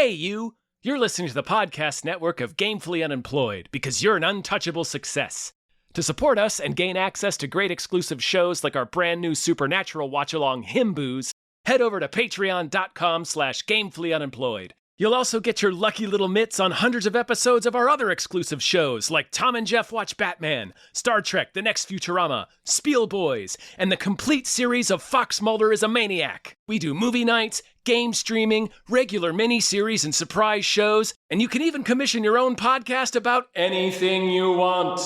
Hey, you! You're listening to the podcast network of Gamefully Unemployed because you're an untouchable success. To support us and gain access to great exclusive shows like our brand new Supernatural watch-along Himboos, head over to patreon.com/gamefullyunemployed. You'll also get your lucky little mitts on hundreds of episodes of our other exclusive shows like Tom and Jeff Watch Batman, Star Trek The Next Futurama, Spiel Boys, and the complete series of Fox Mulder is a Maniac. We do movie nights, game streaming, regular mini-series and surprise shows, and you can even commission your own podcast about anything you want,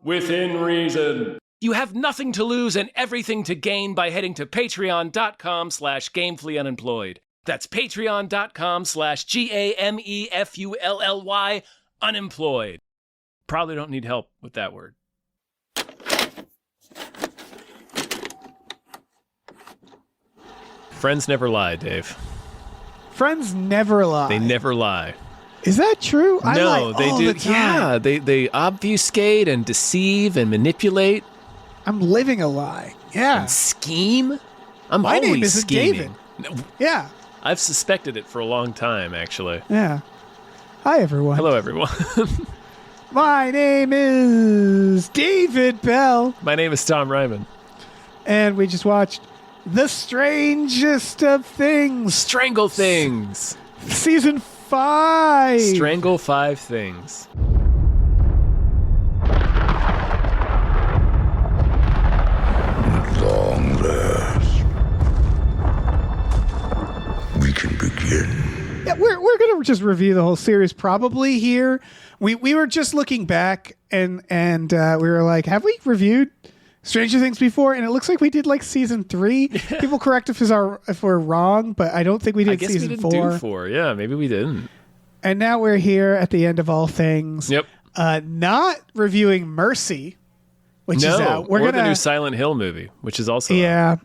within reason. You have nothing to lose and everything to gain by heading to patreon.com/gamefullyunemployed. That's patreon.com/GAMEFULLY unemployed. Probably don't need help with that word. Friends never lie, Dave. Friends never lie. They never lie. Is that true? I lie No, they all do. the time. Yeah, they obfuscate and deceive and manipulate I'm living a lie. Yeah. and scheme. I'm My always name isn't scheming. David. No, Yeah. I've suspected it for a long time, actually. Yeah. Hi, everyone. Hello, everyone. My name is David Bell, My name is Tom Ryman. and we just watched The Strangest of Things, Strangle things. Season 5. Strangle 5 things. Long last, we can begin. Yeah, we're going to just review the whole series probably here. We were just looking back, and we were like, have we reviewed Stranger Things before? And it looks like we did like season 3. People correct if we're wrong, but I don't think we did I guess season we didn't 4. do 4. Yeah, maybe we didn't. And now we're here at the end of all things. Yep. Not reviewing Mercy, which is out. We're or gonna the new Silent Hill movie, which is also out.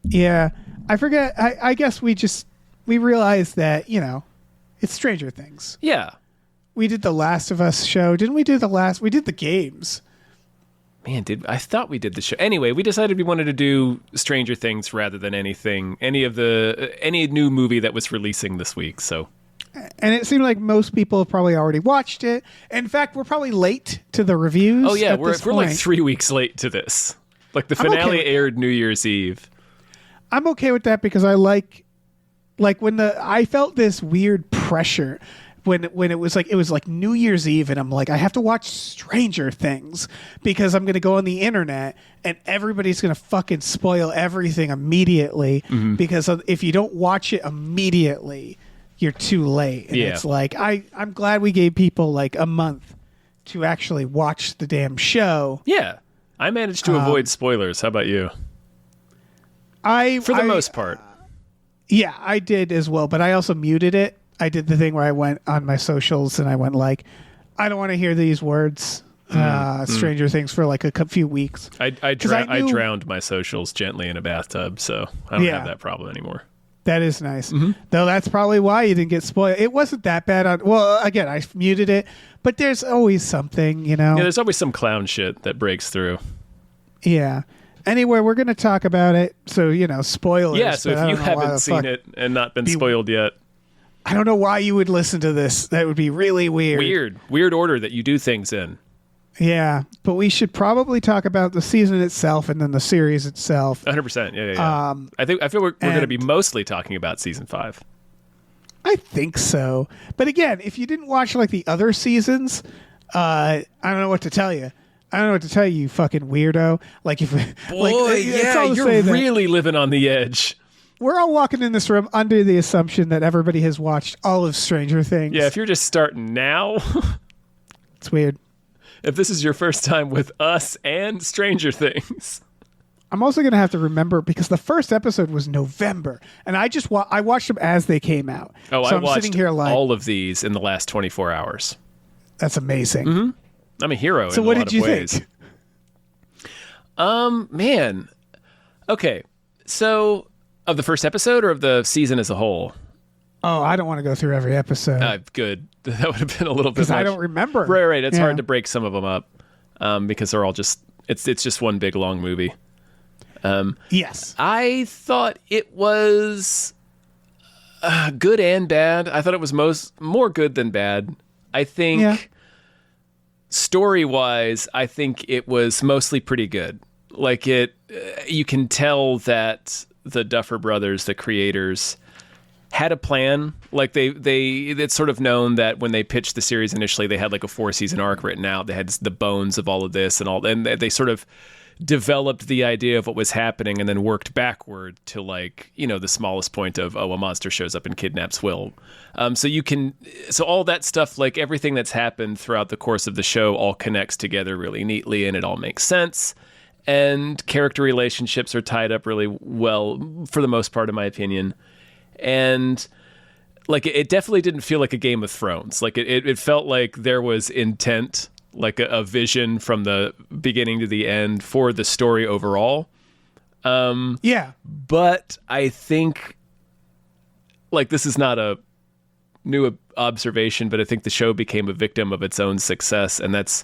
Yeah. I forget. I guess we realized that it's Stranger Things. Yeah. We did the Last of Us show, didn't we? We did the games. Man, I thought we did the show. Anyway, we decided we wanted to do Stranger Things rather than any new movie that was releasing this week. So, And it seemed like most people have probably already watched it. In fact, we're probably late to the reviews. oh yeah, at we're this like point. 3 weeks late to this. Like the I'm okay finale with aired New Year's Eve. I'm okay with that because I like when I felt this weird pressure when it was like New Year's Eve, and I'm like, I have to watch Stranger Things because I'm gonna go on the internet and everybody's gonna fucking spoil everything immediately because if you don't watch it immediately, you're too late. And Yeah. it's like I'm glad we gave people like a month to actually watch the damn show. Yeah. I managed to avoid spoilers. How about you? For the most part. Yeah, I did as well, but I also muted it. I did the thing where I went on my socials and I went like, I don't want to hear these words, Stranger Things, for like a few weeks. I 'Cause I knew- drowned my socials gently in a bathtub, so I don't have that problem anymore. That is nice. Though that's probably why you didn't get spoiled. It wasn't that bad. Well, again, I muted it, but there's always something, Yeah, there's always some clown shit that breaks through. Yeah. Anyway, we're going to talk about it. So, spoilers. Yeah, so but I if you don't know why haven't the seen fuck- it and not been spoiled yet, I don't know why you would listen to this. That would be really weird. weird order that you do things in. Yeah, but we should probably talk about the season itself and then the series itself. 100%. Yeah. I feel we're going to be mostly talking about season 5. I think so. But again, if you didn't watch like the other seasons, I don't know what to tell you. I don't know what to tell you, you fucking weirdo. Like if it's all to you're say that really living on the edge. we're all walking in this room under the assumption that everybody has watched all of Stranger Things. Yeah, if you're just starting now, It's weird. if this is your first time with us and Stranger Things. I'm also going to have to remember because the first episode was November, and I watched them as they came out. Oh, so I I'm watched sitting here like, all of these in the last 24 hours. that's amazing. I'm a hero So in a what lot did you of ways. think? Man. Okay. So, of the first episode or of the season as a whole? Oh, I don't want to go through every episode Good. That would have been a little bit because much. I don't remember. Right. It's Yeah. hard to break some of them up because they're all just it's just one big long movie. Yes. I thought it was Good and bad. I thought it was more good than bad. I think Yeah. story-wise, I think it was mostly pretty good. Like you can tell that the Duffer Brothers, the creators, had a plan. Like it's sort of known that when they pitched the series initially, they had like a 4-season arc written out. They had the bones of all of this and all, and they sort of developed the idea of what was happening and then worked backward to like, the smallest point of, a monster shows up and kidnaps Will. So all that stuff, like everything that's happened throughout the course of the show all connects together really neatly and it all makes sense. And character relationships are tied up really well for the most part, in my opinion. And like, it definitely didn't feel like a Game of Thrones. Like it felt like there was intent, like a vision from the beginning to the end for the story overall. Yeah. But I think, like, this is not a new observation, but I think the show became a victim of its own success, and this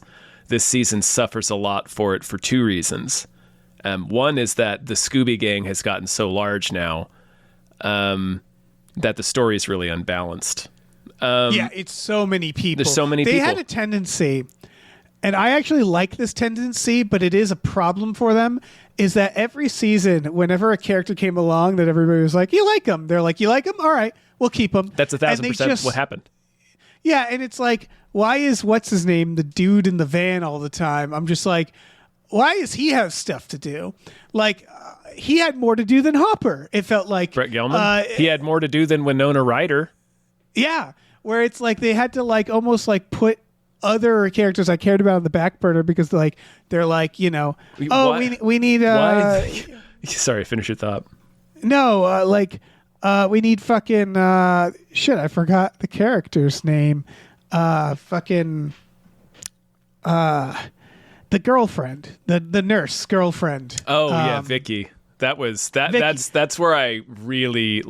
season suffers a lot for it for 2 reasons. One is that the Scooby Gang has gotten so large now that the story is really unbalanced. Yeah, it's so many people. There's so many they people. They had a tendency, and I actually like this tendency, but it is a problem for them, is that every season, whenever a character came along that everybody was like, you like him? They're like, you like him? All right, we'll keep him. That's 1,000% what happened. Yeah, and it's like, why is what's his name, the dude in the van all the time? I'm just like, why does he have stuff to do? Like, he had more to do than Hopper. It felt like Brett Gelman. He had more to do than Winona Ryder. Yeah, where it's like they had to like almost like put other characters I cared about on the back burner because they're like, we need Sorry, finish your thought. No, we need fucking shit. I forgot the character's name. The girlfriend, the nurse girlfriend. Oh yeah, Vicky. That was that. Vicky. That's where I really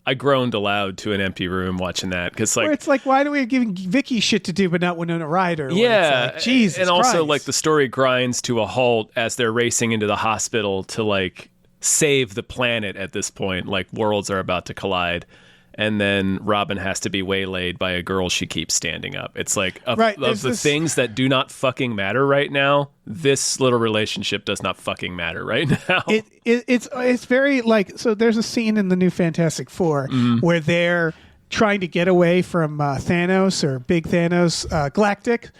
I groaned aloud to an empty room watching that because where it's like, why do we giving Vicky shit to do but not Winona Ryder? Yeah, like, Jesus, and also Christ. like the story grinds to a halt as they're racing into the hospital to like save the planet. At this point, like worlds are about to collide. And then Robin has to be waylaid by a girl she keeps standing up. It's like, of the things that do not fucking matter right now, this little relationship does not fucking matter right now. It's very like, so there's a scene in the new Fantastic Four where they're trying to get away from Thanos or Big Thanos, Galactic.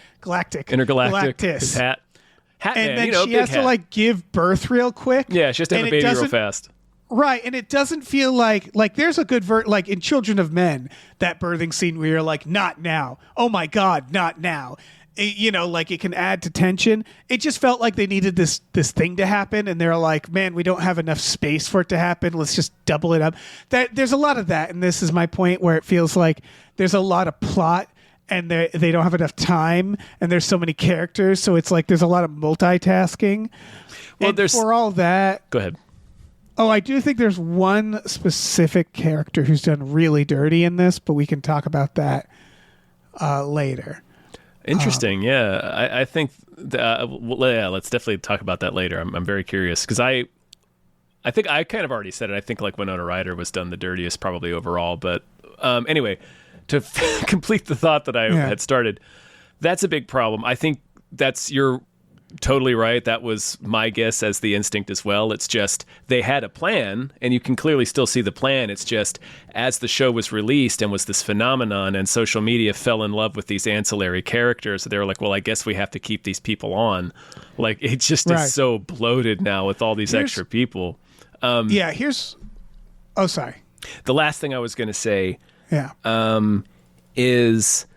Intergalactic. Galactus. His hat. And Man, then she has to like give birth real quick. Yeah, she has to have a baby real fast. Right, and it doesn't feel like there's a good like in Children of Men, that birthing scene where you're like, not now. Oh my God, not now. Like it can add to tension. It just felt like they needed this thing to happen, and they're like, man, we don't have enough space for it to happen. Let's just double it up. There's a lot of that, and this is my point where it feels like there's a lot of plot, and they don't have enough time, and there's so many characters, so it's like there's a lot of multitasking. Well, and for all that, go ahead. Oh, I do think there's one specific character who's done really dirty in this, but we can talk about that later. Interesting. I think let's definitely talk about that later. I'm very curious because I think I kind of already said it. I think like Winona Ryder was done the dirtiest probably overall. But anyway, to complete the thought that I had started, that's a big problem. I think you're totally right. That was my guess as the instinct as well. It's just they had a plan, and you can clearly still see the plan. It's just as the show was released and was this phenomenon, and social media fell in love with these ancillary characters, they were like, well, I guess we have to keep these people on. Like, it just is so bloated now with all these extra people. Oh, sorry. The last thing I was going to say is...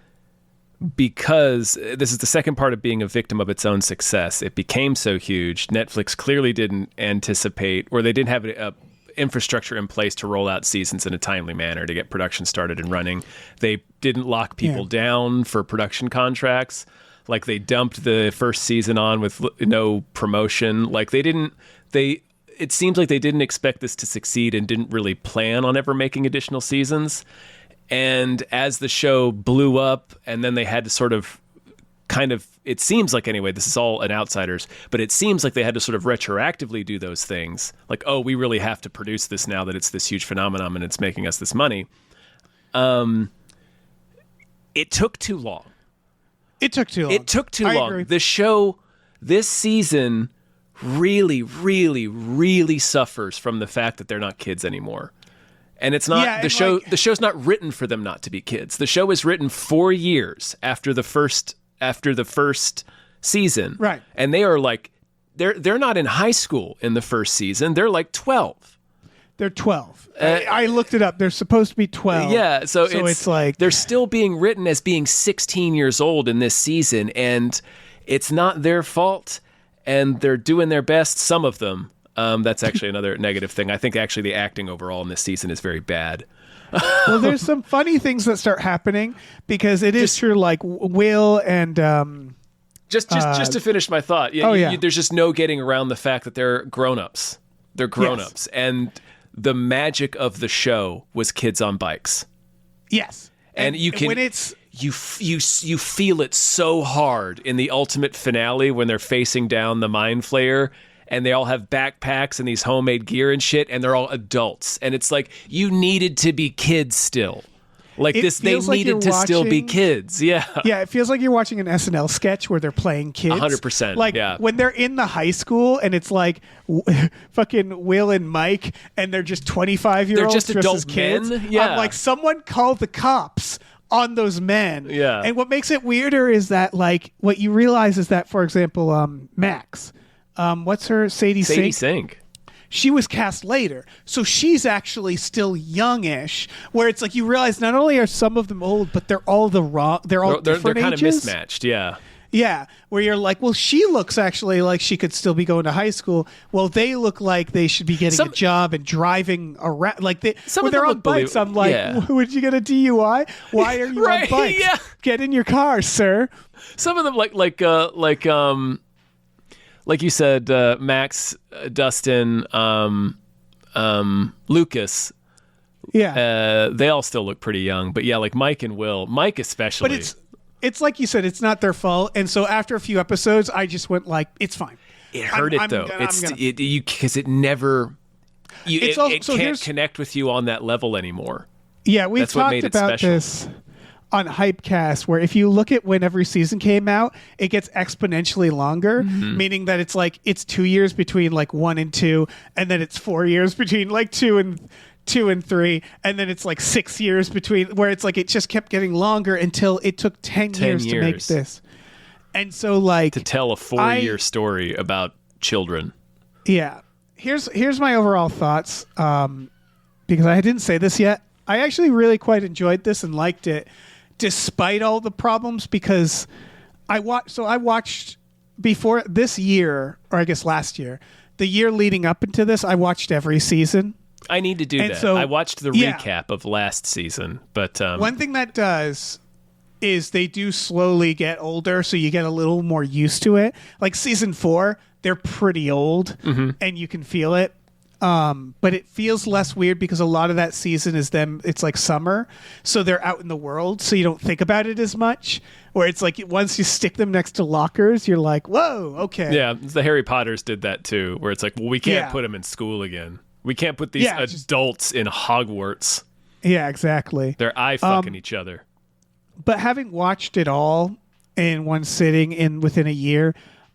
because this is the second part of being a victim of its own success. It became so huge. Netflix clearly didn't anticipate, or they didn't have a infrastructure in place to roll out seasons in a timely manner to get production started and running. They didn't lock people down for production contracts. Like they dumped the first season on with no promotion. Like it seems like they didn't expect this to succeed and didn't really plan on ever making additional seasons. And as the show blew up and then they had to sort of kind of, it seems like anyway, this is all an outsiders, but it seems like they had to sort of retroactively do those things. Like, oh, we really have to produce this now that it's this huge phenomenon and it's making us this money. It took too long. It took too long. It took too long. Agree. The show this season really, really, really suffers from the fact that they're not kids anymore. And it's not the show. The show's not written for them not to be kids. The show is written 4 years after the first season, right? And they are like, they're not in high school in the first season. They're like 12. They're 12. I looked it up. They're supposed to be 12. Yeah, so it's like they're still being written as being 16 years old in this season, and it's not their fault. And they're doing their best. Some of them. That's actually another negative thing. I think actually the acting overall in this season is very bad. Well, there's some funny things that start happening because it is true. Like Will and just to finish my thought. There's just no getting around the fact that they're grown-ups. They're grown-ups, and the magic of the show was kids on bikes. Yes, and you can when it's. You feel it so hard in the ultimate finale when they're facing down the Mind Flayer and they all have backpacks and these homemade gear and shit and they're all adults and it's like you needed to be kids still. Like this, they needed to still be kids. Yeah. Yeah, it feels like you're watching an SNL sketch where they're playing kids. 100%. Like when they're in the high school and it's like fucking Will and Mike and they're just 25-year-olds they're just dressed adult as kids. men. Yeah. I'm like, someone called the cops on those men. Yeah. And what makes it weirder is that, like, what you realize is that, for example, Max, what's her? Sadie Sink. She was cast later. So she's actually still youngish, where it's like you realize not only are some of them old, but they're all different they're kind of ages. mismatched. Yeah. Yeah, where you're like, well, she looks actually like she could still be going to high school. Well, they look like they should be getting a job and driving around. Like when they're on bikes, I'm like, would you get a DUI? Why are you on bikes? Yeah. Get in your car, sir. Some of them like you said, Max, Dustin, Lucas. Yeah, they all still look pretty young. But yeah, like Mike and Will. Mike especially. But it's like you said, it's not their fault. And so after a few episodes, I just went like, it's fine. It hurt though. Because it never. It can't connect with you on that level anymore. Yeah, we've talked about this on Hypecast, where if you look at when every season came out, it gets exponentially longer, meaning that it's like it's 2 years between like 1 and 2, and then it's 4 years between like 2 and 3, and then it's like 6 years between, where it's like it just kept getting longer until it took 10 years to make this. And so like to tell a 4-year story about children. Yeah. Here's my overall thoughts, because I didn't say this yet. I actually really quite enjoyed this and liked it despite all the problems, because I watched before this year, or I guess last year, the year leading up into this, I watched every season. I need to do that. So, I watched the recap of last season, but one thing that does is they do slowly get older, so you get a little more used to it. Like season 4, they're pretty old, and you can feel it. But it feels less weird because a lot of that season is them. It's like summer, so they're out in the world, so you don't think about it as much. Where it's like once you stick them next to lockers, you're like, whoa, okay. Yeah, the Harry Potters did that too, where it's like, well, we can't put them in school again. We can't put these adults in Hogwarts. Yeah, exactly. They're eye-fucking each other. But having watched it all in one sitting within a year,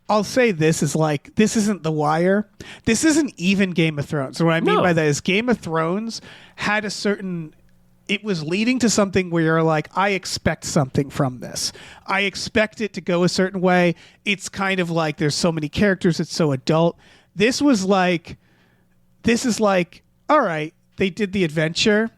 I'll say this isn't The Wire. This isn't even Game of Thrones. So what I mean by that is Game of Thrones had it was leading to something where you're like, I expect something from this. I expect it to go a certain way. It's kind of like there's so many characters. It's so adult. This is like, all right, they did the adventure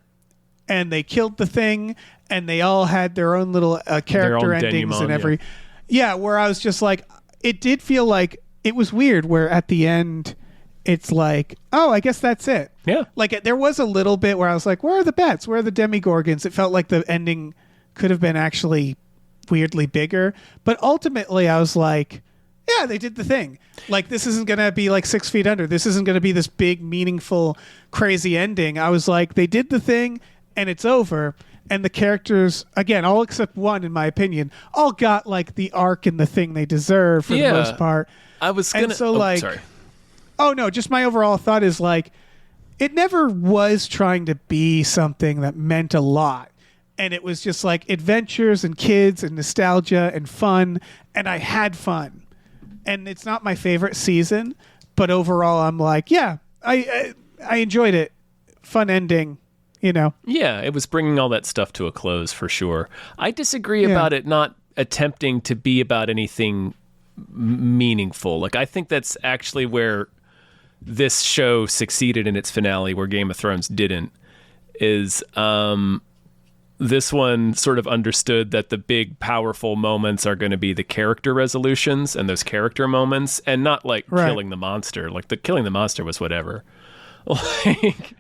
and they killed the thing and they all had their own little character endings denouement, and every... Yeah, where I was just like... It did feel like it was weird where at the end it's like, oh, I guess that's it. Yeah. Like there was a little bit where I was like, where are the bats? Where are the Demigorgons? It felt like the ending could have been actually weirdly bigger. But ultimately I was like, yeah, they did the thing. Like this isn't going to be like 6 Feet Under. This isn't going to be this big, meaningful, crazy ending. I was like, they did the thing and it's over. and the characters, again, all except one, in my opinion, all got like the arc and the thing they deserve for the most part. I was gonna. And so, like, sorry. oh no, just my overall thought is like, it never was trying to be something that meant a lot. And it was just like adventures and kids and nostalgia and fun. And I had fun. And it's not my favorite season, but overall I'm like, yeah, I enjoyed it. Fun ending, you know. Yeah, it was bringing all that stuff to a close for sure. I disagree about it not attempting to be about anything meaningful. Like, I think that's actually where this show succeeded in its finale, where Game of Thrones didn't, is this one sort of understood that the big, powerful moments are going to be the character resolutions and those character moments, and not like killing the monster. Like, the killing the monster was whatever. Like,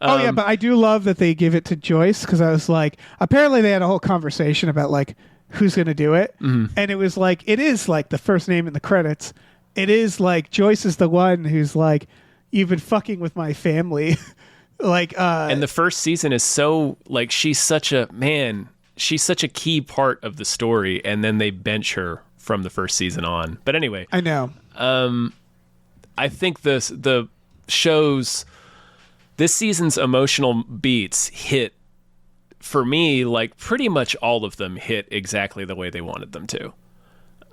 oh yeah, but I do love that they give it to Joyce, because I was like, apparently they had a whole conversation about like who's going to do it, and it was like, it is like the first name in the credits. It is like Joyce is the one who's like, you've been fucking with my family. Like, and the first season is so like, she's such a key part of the story, and then they bench her from the first season on. But anyway, I know. I think the show's this season's emotional beats hit for me, like pretty much all of them hit exactly the way they wanted them to.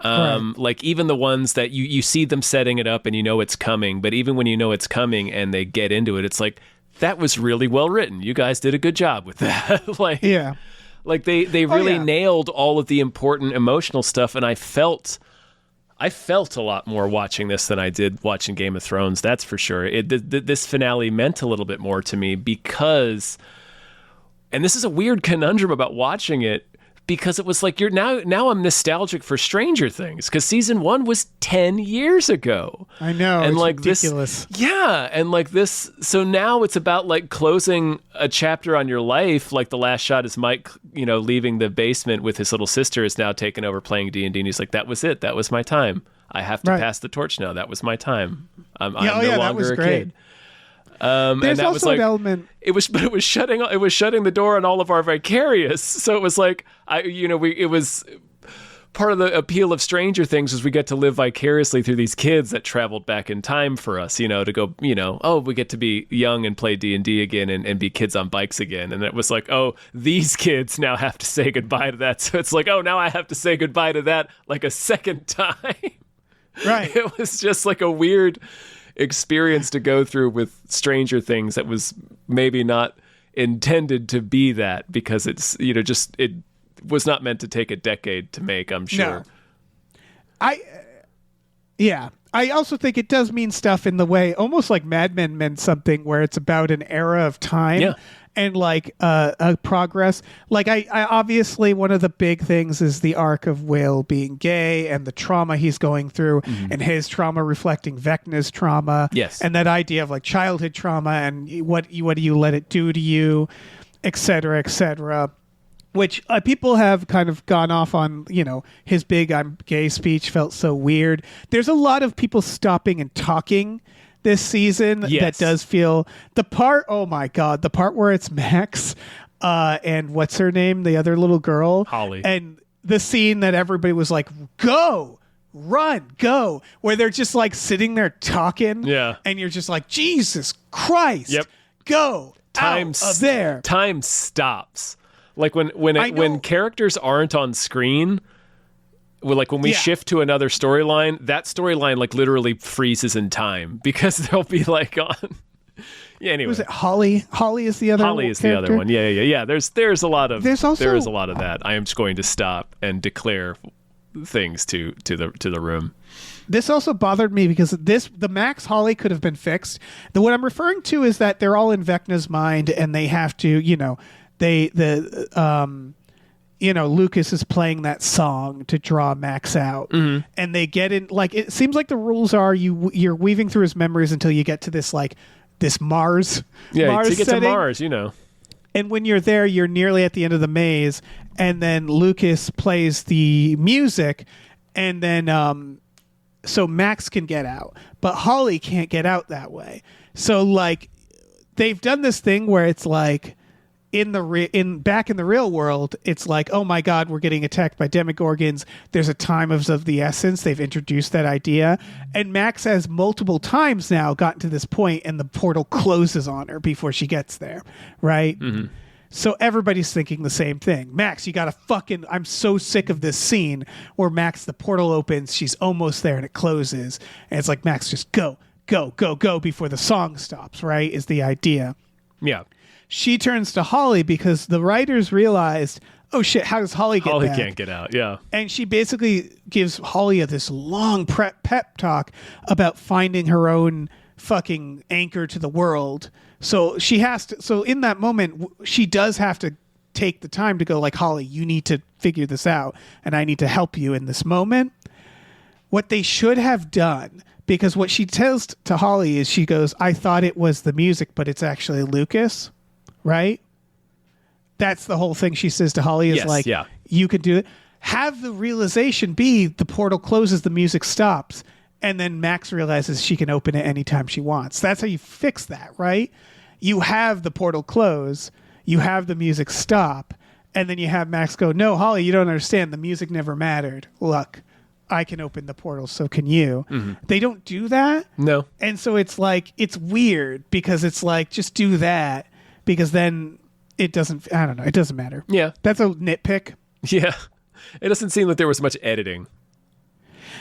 Like even the ones that you see them setting it up and you know it's coming, but even when you know it's coming and they get into it, it's like, that was really well written. You guys did a good job with that. Like, yeah, like they really nailed all of the important emotional stuff, and I felt a lot more watching this than I did watching Game of Thrones. That's for sure. This finale meant a little bit more to me because, and this is a weird conundrum about watching it, because it was like, now I'm nostalgic for Stranger Things, because season 1 was 10 years ago. I know, and it's like ridiculous. And like this, so now it's about like closing a chapter on your life. Like the last shot is Mike, leaving the basement with his little sister, is now taken over playing D&D, and he's like, that was it. That was my time. I have to pass the torch now. That was my time. I'm no longer a kid. There's and that also was like, an element. It was shutting the door on all of our vicarious. So it was like, it was part of the appeal of Stranger Things was we get to live vicariously through these kids that traveled back in time for us, to go, we get to be young and play D&D again and be kids on bikes again. And it was like, oh, these kids now have to say goodbye to that. So it's like, oh, now I have to say goodbye to that like a second time. Right. It was just like a weird experience to go through with Stranger Things that was maybe not intended to be that, because it's it was not meant to take a decade to make, I'm sure. No. I also think it does mean stuff in the way almost like Mad Men meant something, where it's about an era of time and like a progress. Like I obviously, one of the big things is the arc of Will being gay and the trauma he's going through, and his trauma reflecting Vecna's trauma. Yes. And that idea of like childhood trauma and what do you let it do to you, et cetera, et cetera. Which people have kind of gone off on, his big "I'm gay" speech felt so weird. There's a lot of people stopping and talking this season that does feel the part. Oh my God, the part where it's Max and what's her name, the other little girl, Holly, and the scene that everybody was like, "Go, run, go," where they're just like sitting there talking, and you're just like, Jesus Christ, go out of there. Time stops. Like when characters aren't on screen, when we shift to another storyline, that storyline like literally freezes in time, because they'll be like on. Yeah. Anyway, was it Holly? Holly is the other. Holly is the other one. Yeah. There's a lot of. There is a lot of that. I am just going to stop and declare things to the room. This also bothered me because the Max Holly could have been fixed. What I'm referring to is that they're all in Vecna's mind, and they have to, Lucas is playing that song to draw Max out, and they get in. Like, it seems like the rules are you're weaving through his memories until you get to this Mars. Yeah, Mars to get setting. to Mars, And when you're there, you're nearly at the end of the maze, and then Lucas plays the music, and then so Max can get out, but Holly can't get out that way. So like, they've done this thing where it's like, back in the real world, it's like, oh my God, we're getting attacked by Demogorgons. There's a time of the essence. They've introduced that idea, and Max has multiple times now gotten to this point, and the portal closes on her before she gets there, right? Mm-hmm. So everybody's thinking the same thing. Max, you gotta fucking... I'm so sick of this scene where Max, the portal opens, she's almost there, and it closes, and it's like, Max, just go, go, go, go before the song stops, right? Is the idea. Yeah. She turns to Holly because the writers realized, oh shit, how does Holly get Holly back? can't get out, yeah. And she basically gives Holly this long pep talk about finding her own fucking anchor to the world. So she has to... So in that moment, she does have to take the time to go like, Holly, you need to figure this out, and I need to help you in this moment. What they should have done... Because what she tells to Holly is, she goes, I thought it was the music, but it's actually Lucas, right? That's the whole thing she says to Holly is you could do it. Have the realization be the portal closes, the music stops, and then Max realizes she can open it anytime she wants. That's how you fix that, right? You have the portal close, you have the music stop, and then you have Max go, no, Holly, you don't understand. The music never mattered. Look. I can open the portal, so can you. Mm-hmm. They don't do that. No. And so it's like, it's weird because it's like, just do that, because then it doesn't, I don't know, it doesn't matter. Yeah. That's a nitpick. Yeah. It doesn't seem like there was much editing.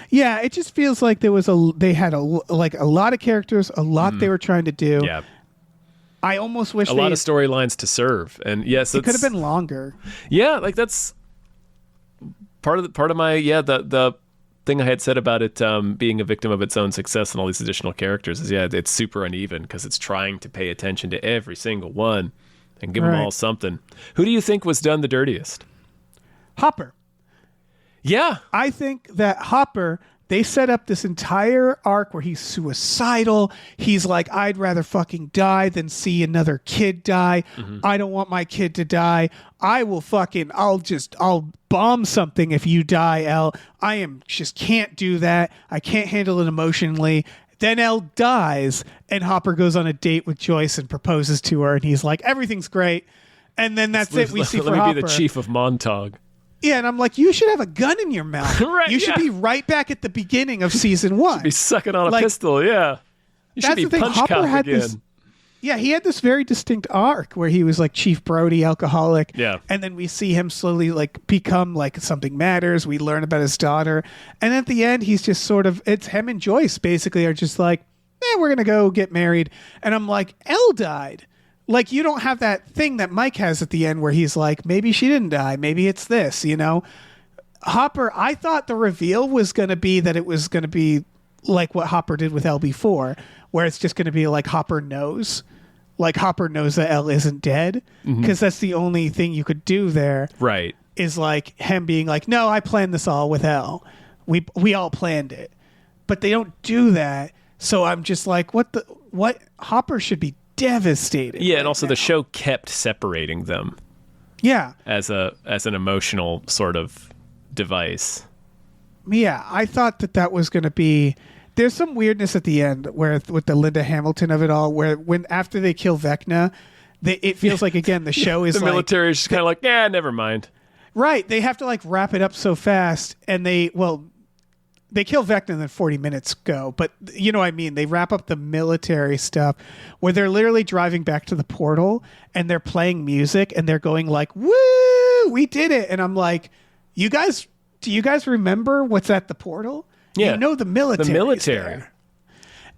Yeah, it just feels like they had a lot of characters, a lot they were trying to do. Yeah. I almost wish a lot of storylines to serve. And yes, it could have been longer. Yeah, like that's part of my, the thing I had said about it being a victim of its own success and all these additional characters is, it's super uneven because it's trying to pay attention to every single one and give them all something. Who do you think was done the dirtiest? Hopper. Yeah. I think that Hopper, they set up this entire arc where he's suicidal. He's like, I'd rather fucking die than see another kid die. Mm-hmm. I don't want my kid to die. I'll bomb something if you die, Elle. Just can't do that. I can't handle it emotionally. Then Elle dies, and Hopper goes on a date with Joyce and proposes to her, and he's like, everything's great. And then that's it. We see for Hopper. Let me be the chief of Montauk. Yeah, and I'm like, you should have a gun in your mouth. Right, you should be right back at the beginning of season 1. Be sucking on a pistol, yeah. You should be punch cop again. He had this very distinct arc where he was like Chief Brody, alcoholic. Yeah. And then we see him slowly like become like something matters. We learn about his daughter. And at the end, he's just sort of, it's him and Joyce basically are just like, we're going to go get married. And I'm like, Elle died. Like, you don't have that thing that Mike has at the end where he's like, maybe she didn't die. Maybe it's this, you know? Hopper, I thought the reveal was going to be that it was going to be like what Hopper did with Elle before, where it's just going to be like Hopper knows. Like Hopper knows that Elle isn't dead, because that's the only thing you could do there. Right. Is like him being like, no, I planned this all with Elle. We all planned it. But they don't do that. So I'm just like, what Hopper should be devastated. Yeah, and also the show kept separating them. Yeah. As an emotional sort of device. Yeah, I thought that was going to be... There's some weirdness at the end where with the Linda Hamilton of it all, where after they kill Vecna, it feels like, again, the show is the military is just kind of like, never mind. Right. They have to like wrap it up so fast, and they kill Vecna and then 40 minutes go. But you know what I mean? They wrap up the military stuff where they're literally driving back to the portal and they're playing music and they're going like, woo, we did it. And I'm like, do you guys remember what's at the portal? Yeah. You know the military. The military.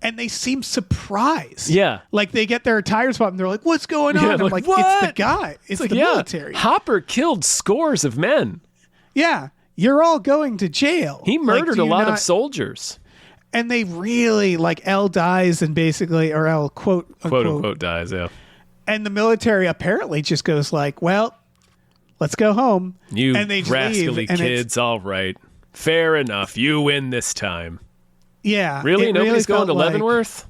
And they seem surprised. Yeah. Like they get their tires popped and they're like, what's going on? Yeah, I'm like, what? it's the guy. It's like, the military. Hopper killed scores of men. Yeah. You're all going to jail. He murdered a lot of soldiers. And they really, like, Elle dies and basically, or Elle quote unquote dies, yeah. And the military apparently just goes like, well, let's go home. You and they rascally kids, all right. Fair enough. You win this time. Yeah. Really? Nobody's going to Leavenworth?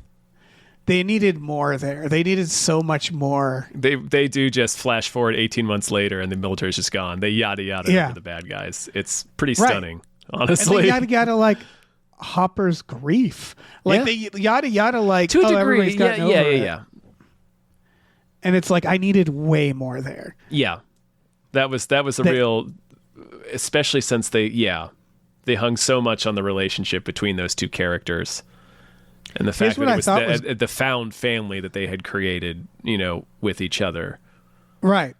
They needed more there. They needed so much more. They do just flash forward 18 months later and the military's just gone. They yada over the bad guys. It's pretty stunning, honestly. And they yada like Hopper's grief. Like they yada like to a degree. Everybody's gotten over it. Yeah. And it's like I needed way more there. Yeah. That was a real, especially since they hung so much on the relationship between those two characters. And the fact that it was the found family that they had created, with each other. Right.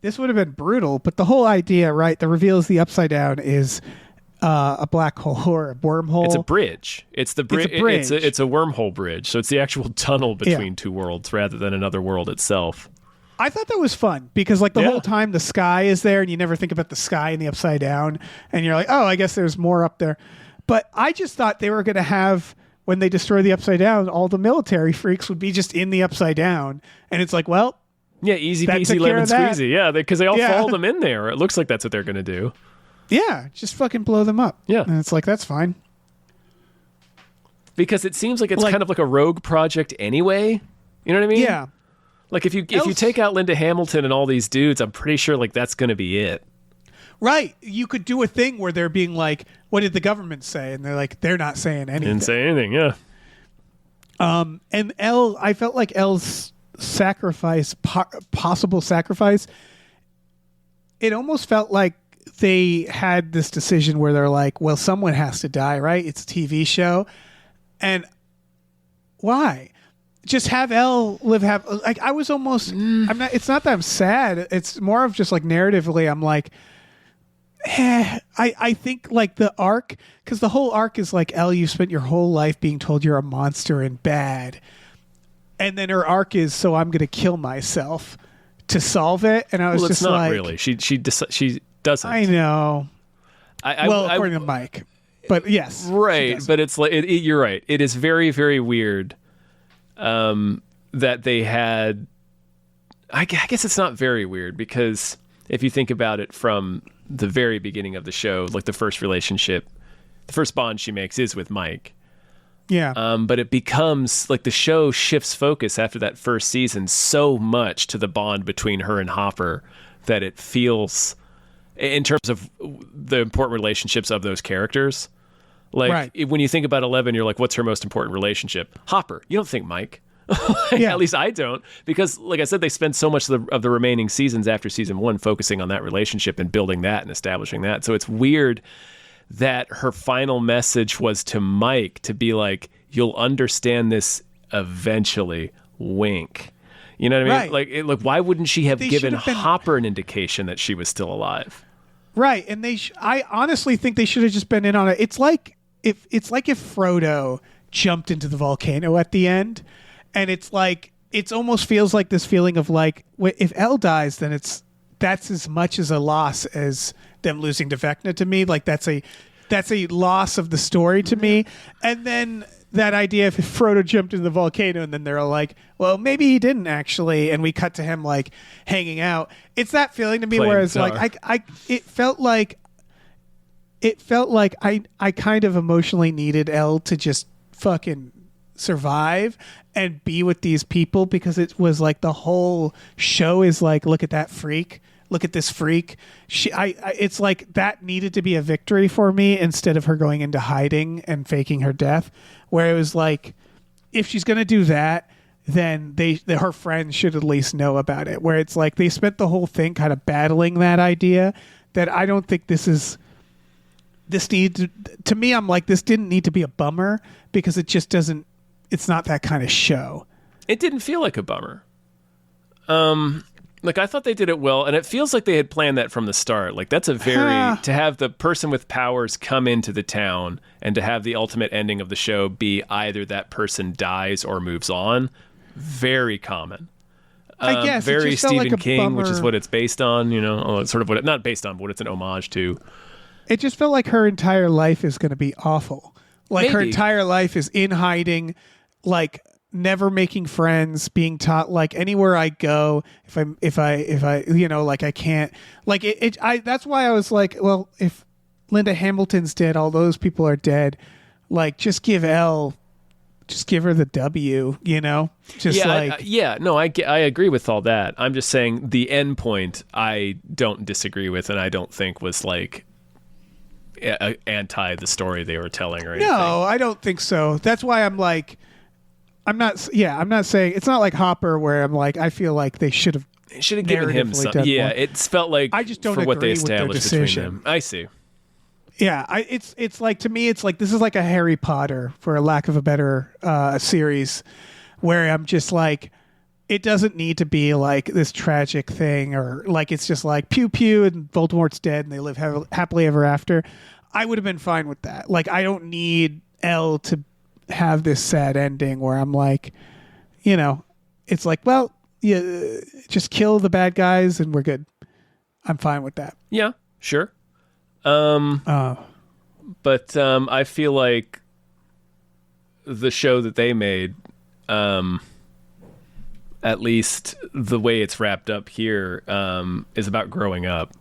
This would have been brutal, but the whole idea, right, the reveal is the Upside Down is a black hole or a wormhole. It's a bridge. It's the bridge. It's a wormhole bridge. So it's the actual tunnel between two worlds rather than another world itself. I thought that was fun because like the whole time the sky is there and you never think about the sky in the Upside Down and you're like, oh, I guess there's more up there. But I just thought they were going to have, when they destroy the Upside Down, all the military freaks would be just in the Upside Down. And it's like, well, yeah, easy peasy lemon squeezy. Yeah, because they all follow them in there. It looks like that's what they're going to do. Yeah, just fucking blow them up. Yeah. And it's like, that's fine. Because it seems like it's kind of like a rogue project anyway. You know what I mean? Yeah. Like if you take out Linda Hamilton and all these dudes, I'm pretty sure like that's going to be it. Right. You could do a thing where they're being like, what did the government say? And they're like, they're not saying anything. Didn't say anything, yeah. And I felt like Elle's sacrifice, possible sacrifice, it almost felt like they had this decision where they're like, well, someone has to die, right? It's a TV show. And why? Just have Elle live like I was almost it's not that I'm sad. It's more of just like narratively I'm like I think like the arc, because the whole arc is like, Elle, you spent your whole life being told you're a monster and bad. And then her arc is, so I'm going to kill myself to solve it. And I was just not really. She doesn't. I know. According to Mike. But yes. Right. But it's like, you're right. It is very, very weird that they had, I guess it's not very weird because if you think about it from the very beginning of the show, like the first relationship, the first bond she makes is with Mike. Yeah. But it becomes like the show shifts focus after that first season so much to the bond between her and Hopper that it feels, in terms of the important relationships of those characters. Like when you think about 11, you're like, what's her most important relationship? Hopper. You don't think Mike. At least I don't, because like I said, they spend so much of the remaining seasons after season 1 focusing on that relationship and building that and establishing that. So it's weird that her final message was to Mike to be like, you'll understand this eventually, wink. You know what I mean? Right. Like, why wouldn't she have given Hopper an indication that she was still alive? Right. And I honestly think they should have just been in on it. It's like if Frodo jumped into the volcano at the end, and it's like, it almost feels like this feeling of like, if Elle dies, then that's as much as a loss as them losing to Vecna to me. Like that's a loss of the story to me. And then that idea if Frodo jumped into the volcano and then they're all like, well, maybe he didn't actually, and we cut to him like hanging out. It's that feeling to me, whereas like it felt like I kind of emotionally needed Elle to just fucking survive and be with these people, because it was like the whole show is like, look at that freak. Look at this freak. It's like that needed to be a victory for me instead of her going into hiding and faking her death. Where it was like, if she's going to do that, then her friends should at least know about it. Where it's like they spent the whole thing kind of battling that idea that I don't think this needs to me. I'm like, this didn't need to be a bummer because it just doesn't. It's not that kind of show. It didn't feel like a bummer. Like, I thought they did it well, and it feels like they had planned that from the start. Like, that's a very... to have the person with powers come into the town and to have the ultimate ending of the show be either that person dies or moves on, very common. I guess. Very Stephen like King, bummer. which is what it's based on, you know? It's sort of what it... Not based on, but what it's an homage to. It just felt like her entire life is going to be awful. Like, her Maybe. entire life is in hiding, like... never making friends, being taught like anywhere I go, if I you know, like I can't, like that's why I was like, well, if Linda Hamilton's dead, all those people are dead, like just give her the W, you know, just I agree with all that. I'm just saying the end point I don't disagree with, and I don't think was like anti the story they were telling or anything. No, I don't think so. That's why I'm like, I'm not saying it's not like Hopper where I'm like I feel like they should have given him some. Yeah, it's felt like I just don't for what they agree with their established between decision. them. I see. Yeah, it's like to me it's like this is like a Harry Potter for a lack of a better series where I'm just like it doesn't need to be like this tragic thing or like it's just like pew pew and Voldemort's dead and they live happily ever after. I would have been fine with that. Like I don't need Elle to have this sad ending where I'm like, you know, it's like, well, yeah, just kill the bad guys and we're good. I'm fine with that. Yeah, sure. But I feel like the show that they made, at least the way it's wrapped up here, is about growing up.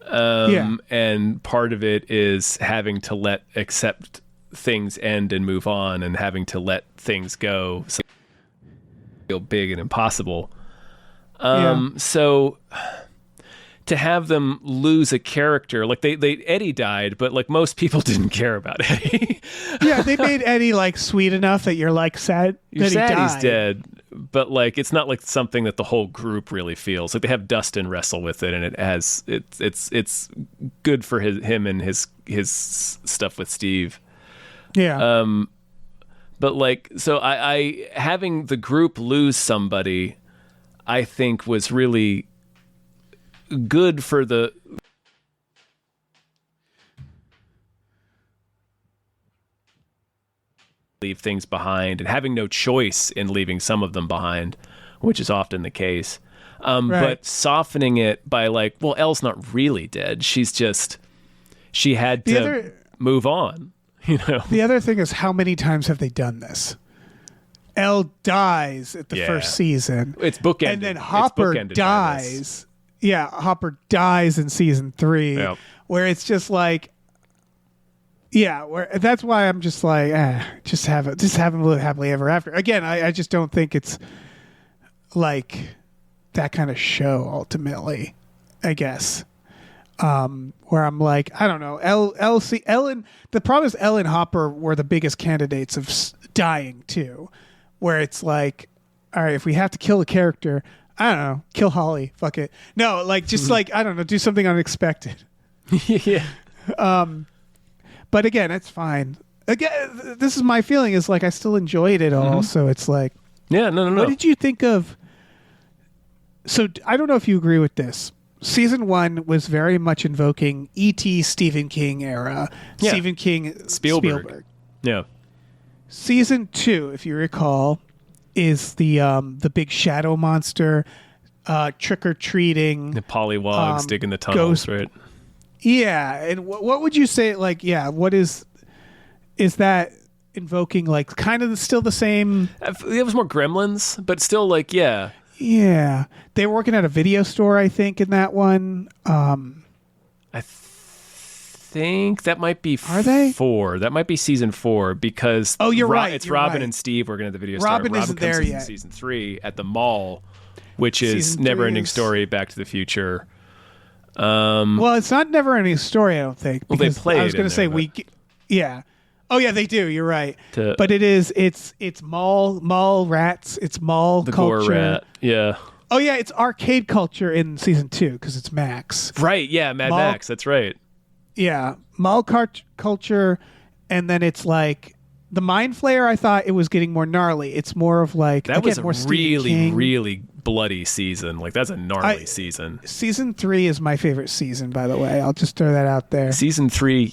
And part of it is having to accept things end and move on and having to let things go. So feel big and impossible. So to have them lose a character, like they Eddie died, but like most people didn't care about Eddie. Yeah, they made Eddie like sweet enough that you're like sad You're that sad he died. he's dead, but like it's not like something that the whole group really feels. Like they have Dustin wrestle with it, and it's good for him and his stuff with Steve. Yeah. But like, so I having the group lose somebody, I think was really good for the leave things behind and having no choice in leaving some of them behind, which is often the case. Right. But softening it by like, well, Elle's not really dead. She had to move on. You know, the other thing is how many times have they done this? Elle dies at the first season. It's bookended. And then Hopper dies. Yeah, Hopper dies in season 3. Yep. Where it's just like, that's why I'm just like, just have them live happily ever after. Again, I just don't think it's like that kind of show ultimately, I guess. Where I'm like, I don't know, Ellen. The problem is Elle and Hopper were the biggest candidates of dying too. Where it's like, all right, if we have to kill a character, I don't know, kill Holly, fuck it. No, like just like I don't know, do something unexpected. Yeah. But again, it's fine. Again, this is my feeling is like I still enjoyed it all. So it's like, yeah, no. What did you think of? So I don't know if you agree with this. Season 1 was very much invoking E.T. Stephen King era. Yeah. Stephen King, Spielberg. Yeah. Season 2, if you recall, is the big shadow monster, trick or treating, The pollywogs digging the tunnels, right? Yeah, and what would you say? Like, yeah, what is that invoking? Like, kind of still the same. It was more Gremlins, but still, like, yeah. Yeah, they were working at a video store, I think, in that one. I think that might be Are they? 4. That might be season 4 because you're right. It's You're Robin right. and Steve working at the video store. Robin isn't comes there in yet. Season 3 at the mall, which is Season 3 Never Ending is- Story, Back to the Future. Well, it's not never ending story, I don't think. Well, they because play I was it going in to say there, yeah. Oh yeah, they do. You're right. To- But it's mall rats. It's mall The culture. Gore Rat. Yeah. Oh yeah, it's arcade culture in season 2 because it's Max. Right. Yeah. Mad Mall- Max. That's right. Yeah, mall culture, and then it's like the Mind Flayer. I thought it was getting more gnarly. It's more of like That again, was a more Stephen really, King. really bloody season. Like, that's a gnarly season. Season 3 is my favorite season, by the way. I'll just throw that out there. Season 3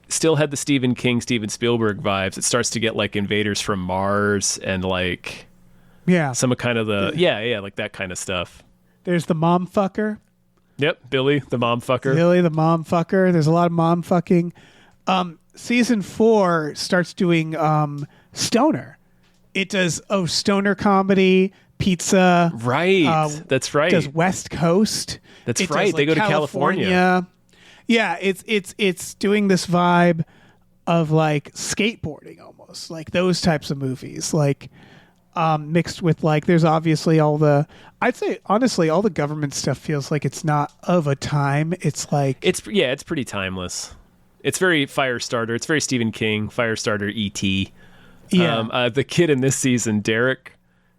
still had the Stephen King, Steven Spielberg vibes. It starts to get like Invaders from Mars and like Yeah, some kind of the like that kind of stuff. there's the mom fucker. Yep, Billy, the mom fucker. Billy the mom fucker. There's a lot of mom fucking. Season 4 starts doing stoner. It does stoner comedy, pizza. Right, that's right. Does West Coast. That's It right. does, They go to California. Yeah, it's doing this vibe of like skateboarding almost, like those types of movies, like mixed with like there's obviously I'd say honestly all the government stuff feels like it's not of a time. It's like It's pretty timeless. It's very Firestarter. It's very Stephen King, Firestarter, E.T. Yeah. The kid in this season, Derek,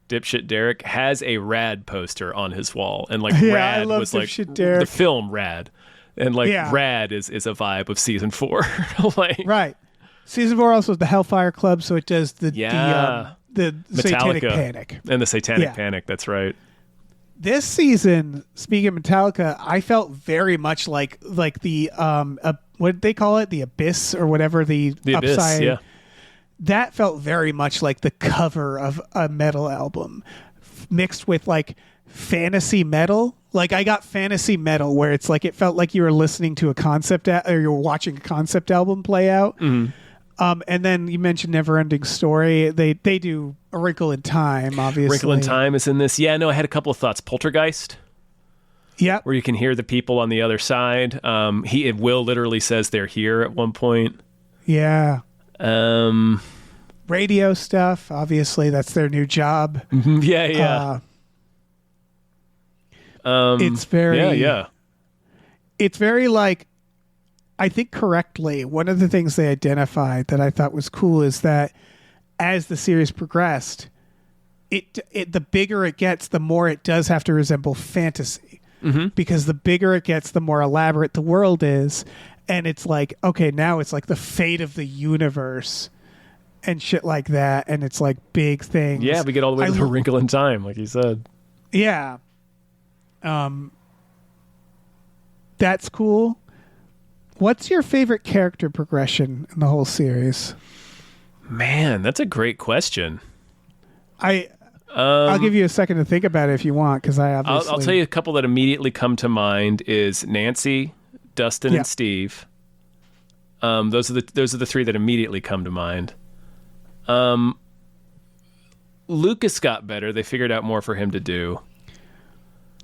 dipshit Derek, has a Rad poster on his wall, and like Yeah, I Rad love was like dipshit Derek. the film Rad, and like Yeah. Rad is a vibe of season 4. Like, Right. Season 4 also is the Hellfire Club, so it does the Satanic Metallica. Panic. And the Satanic Yeah. Panic. That's right. This season, speaking of Metallica, I felt very much like the what did they call it, the Abyss or whatever, the Abyss. upside. Yeah. That felt very much like the cover of a metal album, mixed with like fantasy metal. Like I got fantasy metal where it's like it felt like you were listening to a or you were watching a concept album play out. Mm-hmm. And then you mentioned Neverending Story. They do A Wrinkle in Time, obviously. Wrinkle in Time is in this. Yeah, no, I had a couple of thoughts. Poltergeist, Yep. where you can hear the people on the other side. Will literally says they're here at one point. Yeah. Um, Radio stuff. Obviously, that's their new job. yeah. It's very. Yeah. It's very like, I think correctly, one of the things they identified that I thought was cool is that as the series progressed, the bigger it gets, the more it does have to resemble fantasy. Mm-hmm. Because the bigger it gets, the more elaborate the world is. And it's like, okay, now it's like the fate of the universe and shit like that. And it's like big things. Yeah, we get all the way to A Wrinkle in Time, like you said. Yeah. That's cool. What's your favorite character progression in the whole series? Man, that's a great question. I'll give you a second to think about it if you want, because I obviously... I'll tell you a couple that immediately come to mind is Nancy, Dustin, and Steve. Those are the three that immediately come to mind. Lucas got better. They figured out more for him to do.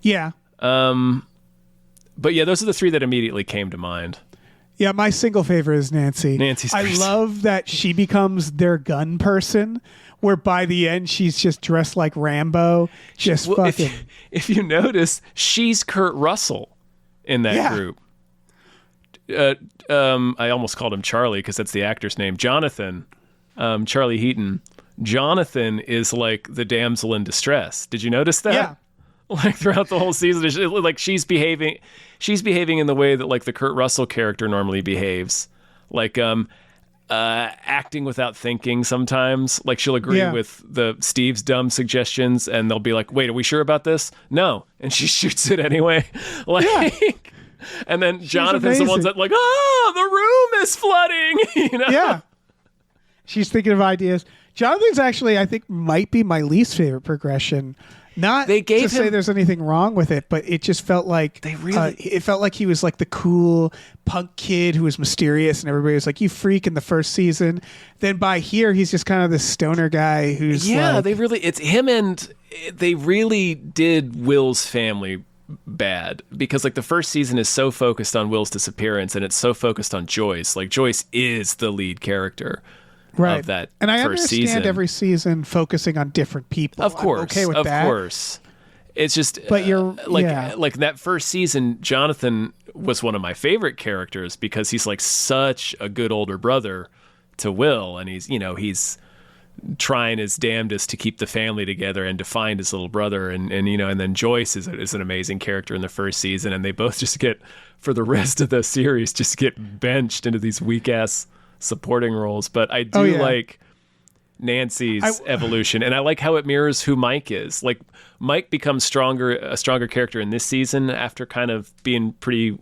Yeah. But yeah, those are the three that immediately came to mind. Yeah, my single favorite is Nancy. Nancy's I crazy. love that she becomes their gun person, where by the end she's just dressed like Rambo, just Well, fucking... if you notice, she's Kurt Russell in that group. I almost called him Charlie because that's the actor's name. Jonathan, Charlie Heaton. Jonathan is like the damsel in distress. Did you notice that? Yeah. Like throughout the whole season, like she's behaving in the way that like the Kurt Russell character normally behaves, like acting without thinking sometimes. Like she'll agree with Steve's dumb suggestions, and they'll be like, "Wait, are we sure about this?" No, and she shoots it anyway. Like, and then Jonathan's the ones that like, the room is flooding. You know? Yeah. She's thinking of ideas. Jonathan's actually, I think, might be my least favorite progression. Not to say there's anything wrong with it, but it just felt like it felt like he was like the cool punk kid who was mysterious, and everybody was like, "You freak!" in the first season. Then by here, he's just kind of this stoner guy who's it's him, and they really did Will's family bad because like the first season is so focused on Will's disappearance, and it's so focused on Joyce. Like Joyce is the lead character. Right. Of that and I first understand season. every season focusing on different people. Of course, I'm okay with that. Of course. It's just but you're like that first season, Jonathan was one of my favorite characters because he's like such a good older brother to Will, and he's trying his damnedest to keep the family together and to find his little brother, and then Joyce is an amazing character in the first season, and they both just get for the rest of the series just get benched into these weak ass supporting roles. But I do like Nancy's evolution, and I like how it mirrors who Mike is. Like Mike becomes a stronger character in this season after kind of being pretty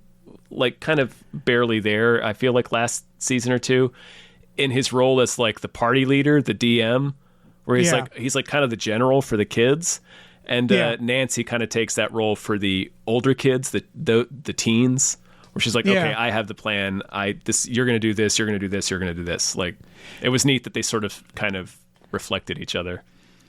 like kind of barely there, I feel like last season or two, in his role as like the party leader, the DM, where he's like kind of the general for the kids. And Nancy kind of takes that role for the older kids, the teens, where she's like, okay, I have the plan. You're going to do this. You're going to do this. You're going to do this. Like, it was neat that they sort of kind of reflected each other.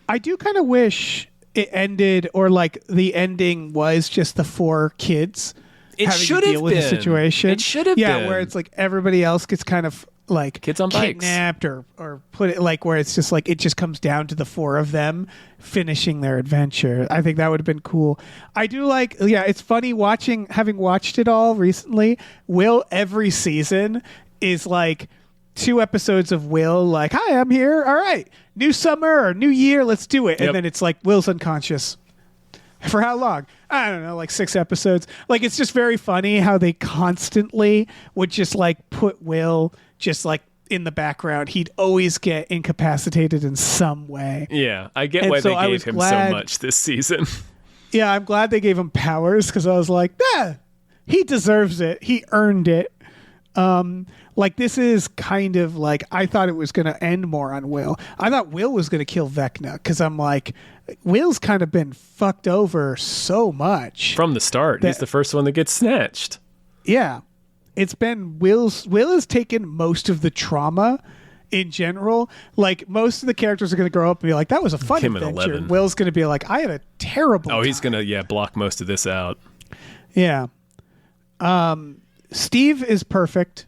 I do kind of wish it ended, or like the ending was just the 4 kids. It should have been. With the situation. It should have been. Yeah, where it's like everybody else gets kind of like kids on bikes, kidnapped or put it like where it's just like it just comes down to the 4 of them finishing their adventure. I think that would have been cool. I do like, it's funny having watched it all recently. Will every season is like 2 episodes of Will, like, hi, I'm here. All right. New summer or new year. Let's do it. Yep. And then it's like Will's unconscious. For how long? I don't know, like 6 episodes. Like, it's just very funny how they constantly would just like put Will just like in the background. He'd always get incapacitated in some way. Yeah, I get And why so they I gave was him glad- so much this season. Yeah, I'm glad they gave him powers because I was like, he deserves it. He earned it. Like, this is kind of like, I thought it was going to end more on Will. I thought Will was going to kill Vecna because I'm like, Will's kind of been fucked over so much. From the start, he's the first one that gets snatched. Yeah. It's been Will has taken most of the trauma in general. Like, most of the characters are going to grow up and be like, that was a fun Him at adventure. 11. Will's going to be like, I had a terrible Oh, he's time. going to, block most of this out. Yeah. Steve is perfect.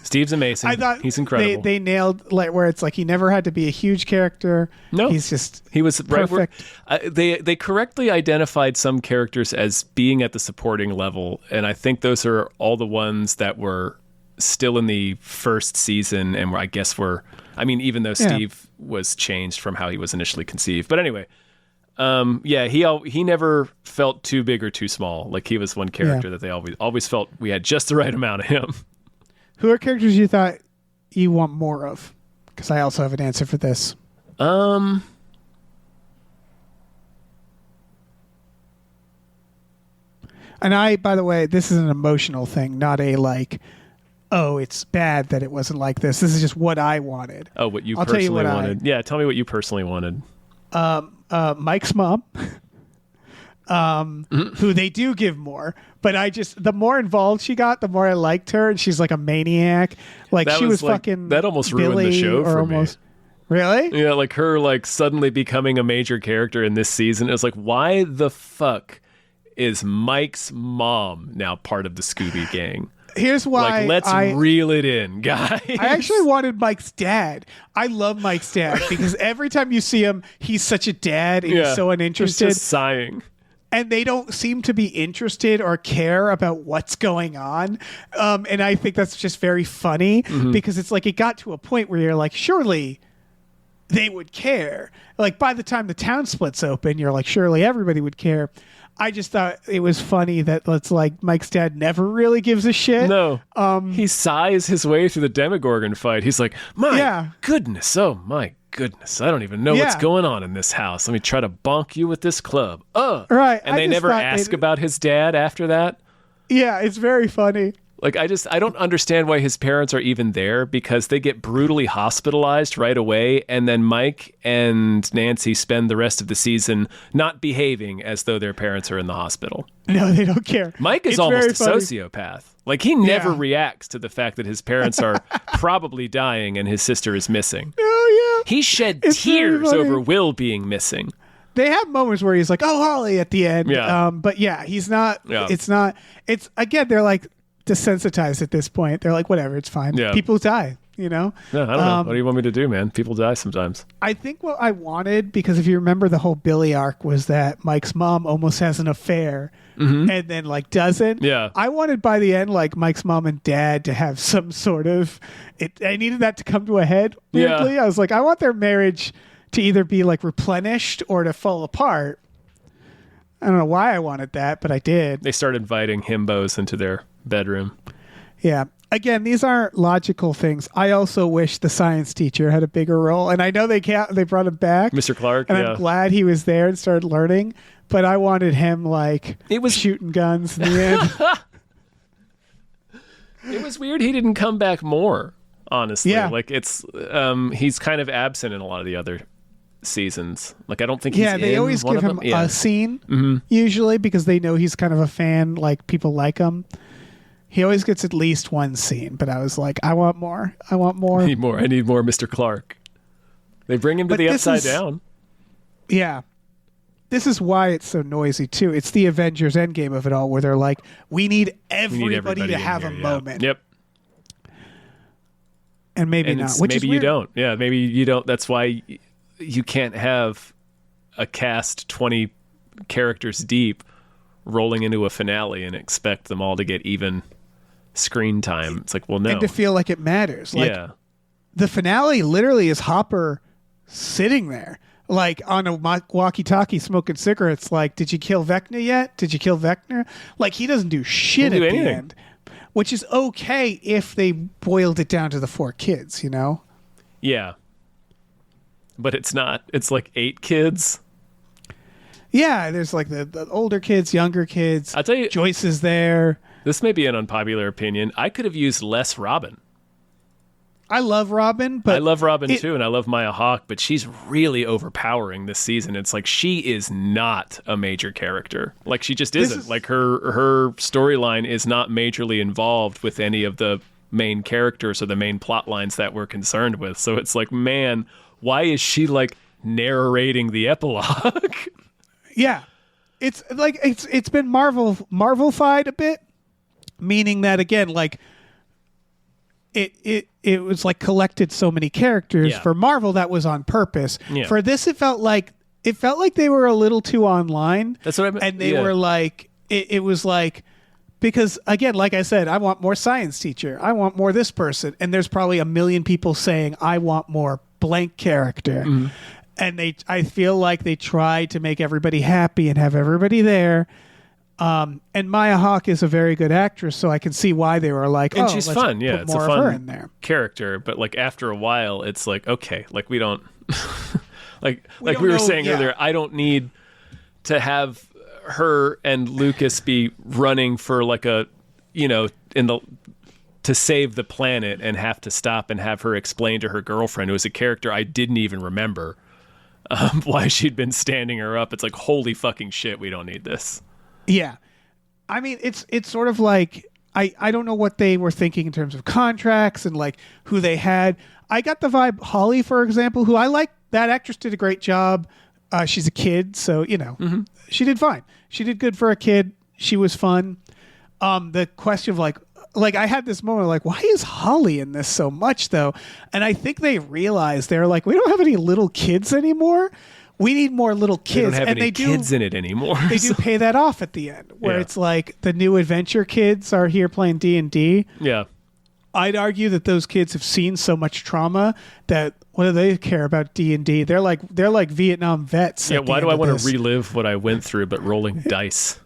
Steve's amazing. I thought he's incredible. They nailed like where it's like he never had to be a huge character. No. He's just He was right where, perfect. they correctly identified some characters as being at the supporting level, and I think those are all the ones that were still in the first season, and I guess even though Steve was changed from how he was initially conceived. But anyway, he never felt too big or too small. Like, he was one character that they always felt we had just the right amount of him. Who are characters you thought you want more of? Because I also have an answer for this. And I, by the way, this is an emotional thing, not a like, oh, it's bad that it wasn't like this. This is just what I wanted. Oh, what you I'll tell you personally what wanted. Yeah, tell me what you personally wanted. Mike's mom, who they do give more, but the more involved she got, the more I liked her, and she's like a maniac. Like, That she was was, like, fucking that almost ruined the Billy, show or for me. almost, Really? Yeah, like her suddenly becoming a major character in this season. It was like, why the fuck is Mike's mom now part of the Scooby Gang? Here's why. Like, let's reel it in, guys. I actually wanted Mike's dad. I love Mike's dad because every time you see him, he's such a dad and he's so uninterested. He's just sighing. And they don't seem to be interested or care about what's going on. And I think that's just very funny because it's like it got to a point where you're like, surely they would care. Like, by the time the town splits open, you're like, surely everybody would care. I just thought it was funny that it's like Mike's dad never really gives a shit. No. He sighs his way through the Demogorgon fight. He's like, my goodness. Oh, my goodness. I don't even know what's going on in this house. Let me try to bonk you with this club. Right. And they never ask about his dad after that. Yeah, it's very funny. Like, I don't understand why his parents are even there, because they get brutally hospitalized right away, and then Mike and Nancy spend the rest of the season not behaving as though their parents are in the hospispittal. No, they don't care. Mike is It's almost a very funny. sociopath. Like, he never reacts to the fact that his parents are probably dying and his sister is missing. Oh, yeah. He shed It's very tears funny. over Will being missing. They have moments where he's like, oh, Holly at the end. Yeah. But yeah, he's not. Yeah. It's not. It's, again, they're like desensitized at this point. They're like, whatever, it's fine. Yeah. People die, you know? No, I don't know. What do you want me to do, man? People die sometimes. I think what I wanted, because if you remember the whole Billy arc, was that Mike's mom almost has an affair and then like doesn't. Yeah. I wanted by the end like Mike's mom and dad to have some sort of I needed that to come to a head. Weirdly. Yeah. I was like, I want their marriage to either be like replenished or to fall apart. I don't know why I wanted that, but I did. They start inviting himbos into their bedroom. Yeah. Again, these aren't logical things. I also wish the science teacher had a bigger role, and I know they brought him back, Mr. Clark, and yeah. I'm glad he was there and started learning. But I wanted him like shooting guns in the end. It was weird he didn't come back more, honestly. Yeah. Like, it's he's kind of absent in a lot of the other seasons. Like, I don't think he's Yeah, they in always one give of him them. Yeah. a scene usually because they know he's kind of a fan. Like, people like him. He always gets at least one scene, but I was like, I want more. I want more. I need more Mr. Clark. They bring him to But the this Upside is- Down. Yeah. This is why it's so noisy, too. It's the Avengers Endgame of it all, where they're like, we need everybody to in have here, a yeah. moment. Yep. And maybe And not. it's- Which is maybe you weird. don't. Yeah, maybe you don't. That's why you can't have a cast 20 characters deep rolling into a finale and expect them all to get even screen time. It's like, well, no. And to feel like it matters. Like, yeah. the finale literally is Hopper sitting there, like on a walkie-talkie smoking cigarettes, like, did you kill Vecna yet? Did you kill Vecna? Like, he doesn't do shit Doesn't at do the anything. end, which is okay if they boiled it down to the 4 kids, you know? Yeah. But it's not. It's like 8 kids. Yeah, there's like the older kids, younger kids. I'll tell you, Joyce is there. this may be an unpopular opinion. I could have used less Robin. I love Robin, but I love Robin too, and I love Maya Hawke, but she's really overpowering this season. It's like she is not a major character. Like she just isn't. Like her storyline is not majorly involved with any of the main characters or the main plot lines that we're concerned with. So it's like, man, why is she like narrating the epilogue? yeah, it's like it's been Marvel-fied a bit, meaning that again, like it was like collected so many characters. Yeah. For Marvel, that was on purpose. Yeah. For this, it felt like they were a little too online. That's what I meant. And they Yeah. were like, it was like, because again, like I said, I want more science teacher. I want more this person. And there's probably a million people saying, I want more blank character. Mm-hmm. And I feel like they tried to make everybody happy and have everybody there. And Maya Hawke is a very good actress, so I can see why they were like, And oh, she's let's fun. Yeah, put it's more a of her fun in there. character. But like after a while, it's like, okay, like we don't like we don't were know- saying yeah. earlier. I don't need to have her and Lucas be running for like a, to save the planet and have to stop and have her explain to her girlfriend, who is a character I didn't even remember, why she'd been standing her up. It's like, holy fucking shit, we don't need this. Yeah. I mean, it's sort of like, I don't know what they were thinking in terms of contracts and like who they had. I got the vibe, Holly, for example, who I like, that actress did a great job. She's a kid, so, she did fine. She did good for a kid. She was fun. The question of like I had this moment like, why is Holly in this so much though? And I think they realized they're like, we don't have any little kids anymore. We need more little kids. They don't have and any they kids in it anymore. They do pay that off at the end, where Yeah. it's like the new adventure kids are here playing D&D. Yeah. I'd argue that those kids have seen so much trauma that what do they care about D&D? They're like Vietnam vets. Yeah, at the why do end I of want this. to relive what I went through but rolling dice?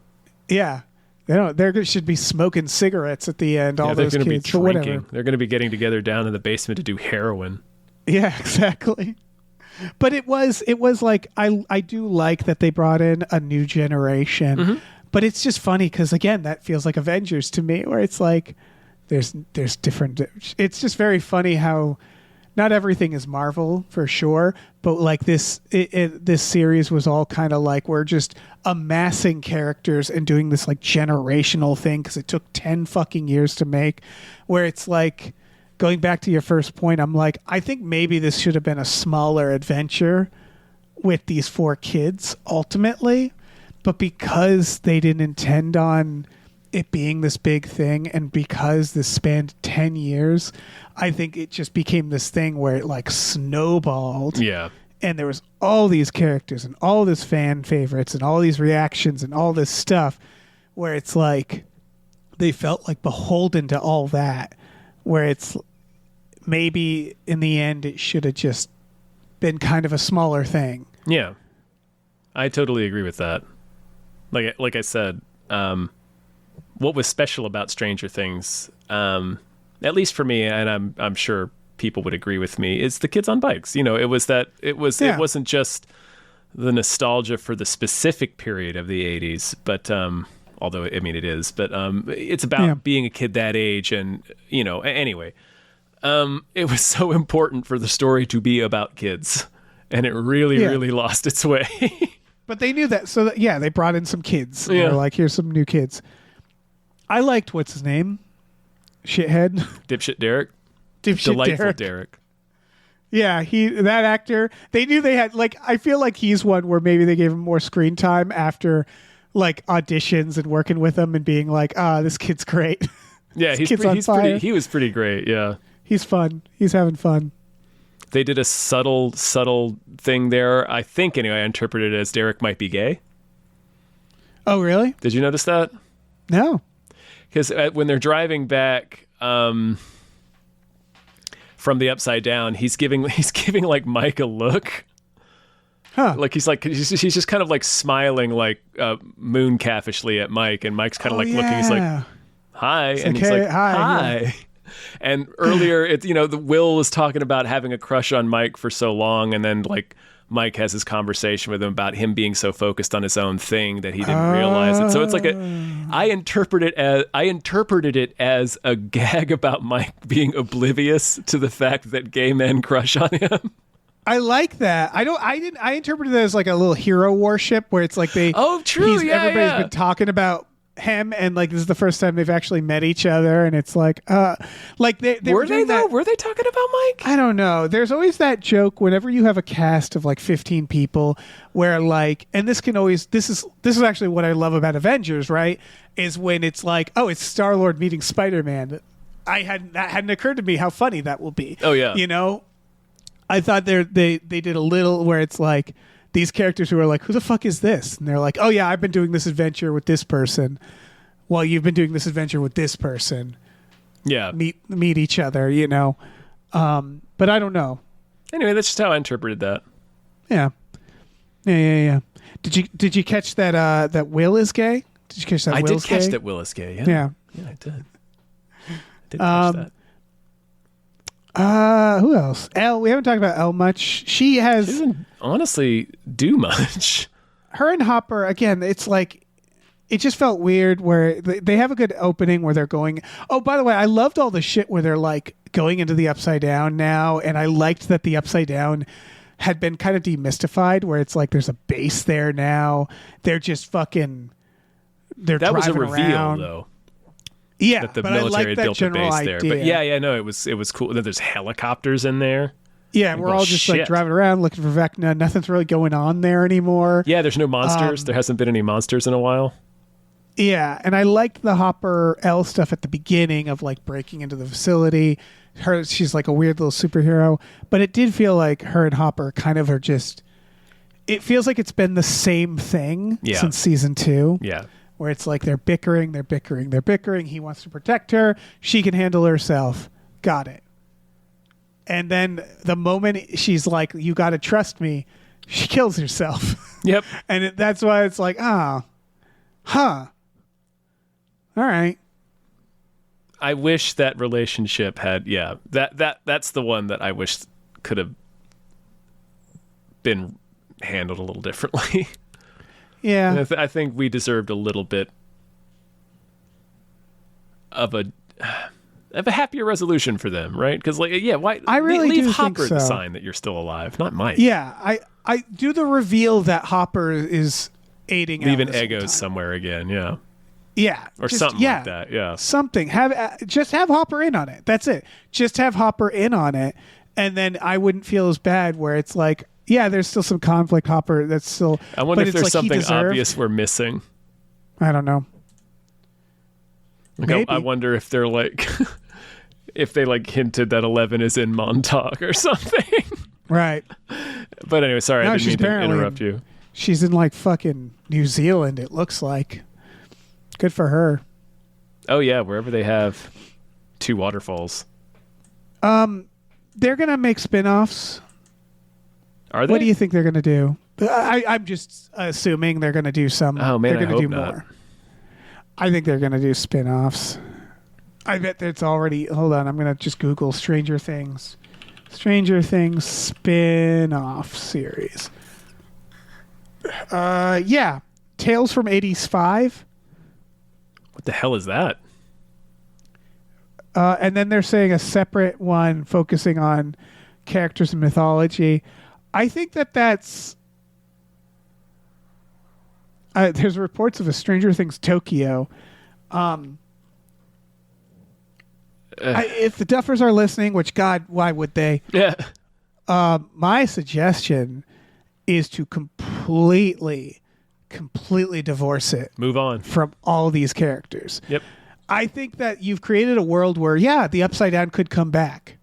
Yeah. They don't. They should be smoking cigarettes at the end. All Yeah, they're those going to be kids, but whatever. drinking. They're going to be getting together down in the basement to do heroin. Yeah, exactly. But it was like I do like that they brought in a new generation. Mm-hmm. But it's just funny because again, that feels like Avengers to me, where it's like there's different. It's just very funny how not everything is Marvel for sure, but like this series was all kind of like we're just amassing characters and doing this like generational thing because it took 10 fucking years to make, where it's like going back to your first point, I'm like, I think maybe this should have been a smaller adventure with these 4 kids ultimately, but because they didn't intend on it being this big thing and because this spanned 10 years, I think it just became this thing where it like snowballed. Yeah. And there was all these characters and all this fan favorites and all these reactions and all this stuff where it's like they felt like beholden to all that, where it's maybe in the end it should have just been kind of a smaller thing. Yeah. I totally agree with that. Like I said, what was special about Stranger Things, at least for me, and I'm sure people would agree with me, is the kids on bikes. It wasn't just the nostalgia for the specific period of the 80s, but although I mean it is, but it's about being a kid that age, and anyway, it was so important for the story to be about kids, and it really lost its way. But they knew that, so they brought in some kids. Yeah. They're like, here's some new kids. I liked what's his name, shithead, Dipshit Derek. Dipshit Delightful Derek. Derek. Yeah, that actor. They knew they had like. I feel like he's one where maybe they gave him more screen time after like auditions and working with him and being like, this kid's great. Yeah, This kid's on fire. he was pretty great. Yeah. He's fun. He's having fun. They did a subtle thing there. I think, anyway, I interpreted it as Derek might be gay. Oh, really? Did you notice that? No. Because when they're driving back from the Upside Down, he's giving like Mike a look. Huh. Like he's just kind of like smiling like moon calfishly at Mike, and Mike's kind of like looking. He's like, "Hi," and he's hey, like, hi. "Hi." And earlier, the Will was talking about having a crush on Mike for so long, and then like Mike has this conversation with him about him being so focused on his own thing that he didn't realize it. So it's like I interpreted it as a gag about Mike being oblivious to the fact that gay men crush on him. I like that. I interpreted it as like a little hero worship where it's like everybody's been talking about him, and like this is the first time they've actually met each other, and it's like they were they talking about Mike? I don't know. There's always that joke whenever you have a cast of like 15 people where like, and this is actually what I love about Avengers, right? Is when it's like, oh, it's Star-Lord meeting Spider-Man. That hadn't occurred to me how funny that will be. Oh yeah. You know? I thought they did a little where it's like these characters who are like, who the fuck is this? And they're like, oh yeah, I've been doing this adventure with this person. Well, you've been doing this adventure with this person. Yeah. Meet each other, you know. But I don't know. Anyway, that's just how I interpreted that. Yeah. Did you catch that that Will is gay? Did you catch that I Will's did catch gay? that Will is gay, yeah. Yeah. Yeah, I did. Catch that. Who else? Elle. We haven't talked about Elle much. She doesn't honestly do much. Her and Hopper, again, it's like, it just felt weird where they have a good opening where they're going. Oh, by the way, I loved all the shit where they're like going into the Upside Down now. And I liked that the Upside Down had been kind of demystified where it's like there's a base there now. They're just fucking, that was a reveal around. Though. Yeah, that the but military I like had that built a general base idea. there. But yeah, it was cool. Then there's helicopters in there. Yeah, and we're all just like driving around looking for Vecna. Nothing's really going on there anymore. Yeah, there's no monsters. There hasn't been any monsters in a while. Yeah, and I liked the Hopper L stuff at the beginning of like breaking into the facility. She's like a weird little superhero, but it did feel like her and Hopper kind of are just. It feels like it's been the same thing since season 2. Yeah. Where it's like they're bickering. He wants to protect her. She can handle herself. Got it. And then the moment she's like, you got to trust me, she kills herself. Yep. And that's why it's like, all right. I wish that relationship had, that's the one that I wish could have been handled a little differently. Yeah. And I think we deserved a little bit of a happier resolution for them, right? Because why? I really leave do Hopper think so. the sign that you're still alive, not Mike. Yeah, I do the reveal that Hopper is aiding, leaving Alice egos somewhere again. Yeah. Yeah, or something like that. Yeah, something. Just have Hopper in on it. That's it. Just have Hopper in on it, and then I wouldn't feel as bad. Where it's like, yeah, there's still some conflict. Hopper, that's still. I wonder if there's like something obvious we're missing. I don't know. Like, I wonder if they're like, if they like hinted that 11 is in Montauk or something. Right. But anyway, sorry, I didn't mean to interrupt you. She's in like fucking New Zealand. It looks like. Good for her. Oh yeah, wherever they have 2 waterfalls. They're gonna make spin-offs. Are they? What do you think they're gonna do? I'm just assuming they're gonna do some. Oh man, they're gonna I hope do not. more. I think they're gonna do spin-offs. I bet that's already. Hold on, I'm gonna just Google Stranger Things. Stranger Things spin-off series. Yeah, Tales from 85. What the hell is that? And then they're saying a separate one focusing on characters and mythology. I think that's. There's reports of a Stranger Things Tokyo. If the Duffers are listening, which God, why would they? Yeah. My suggestion is to completely divorce it. Move on from all these characters. Yep. I think that you've created a world where, the Upside Down could come back.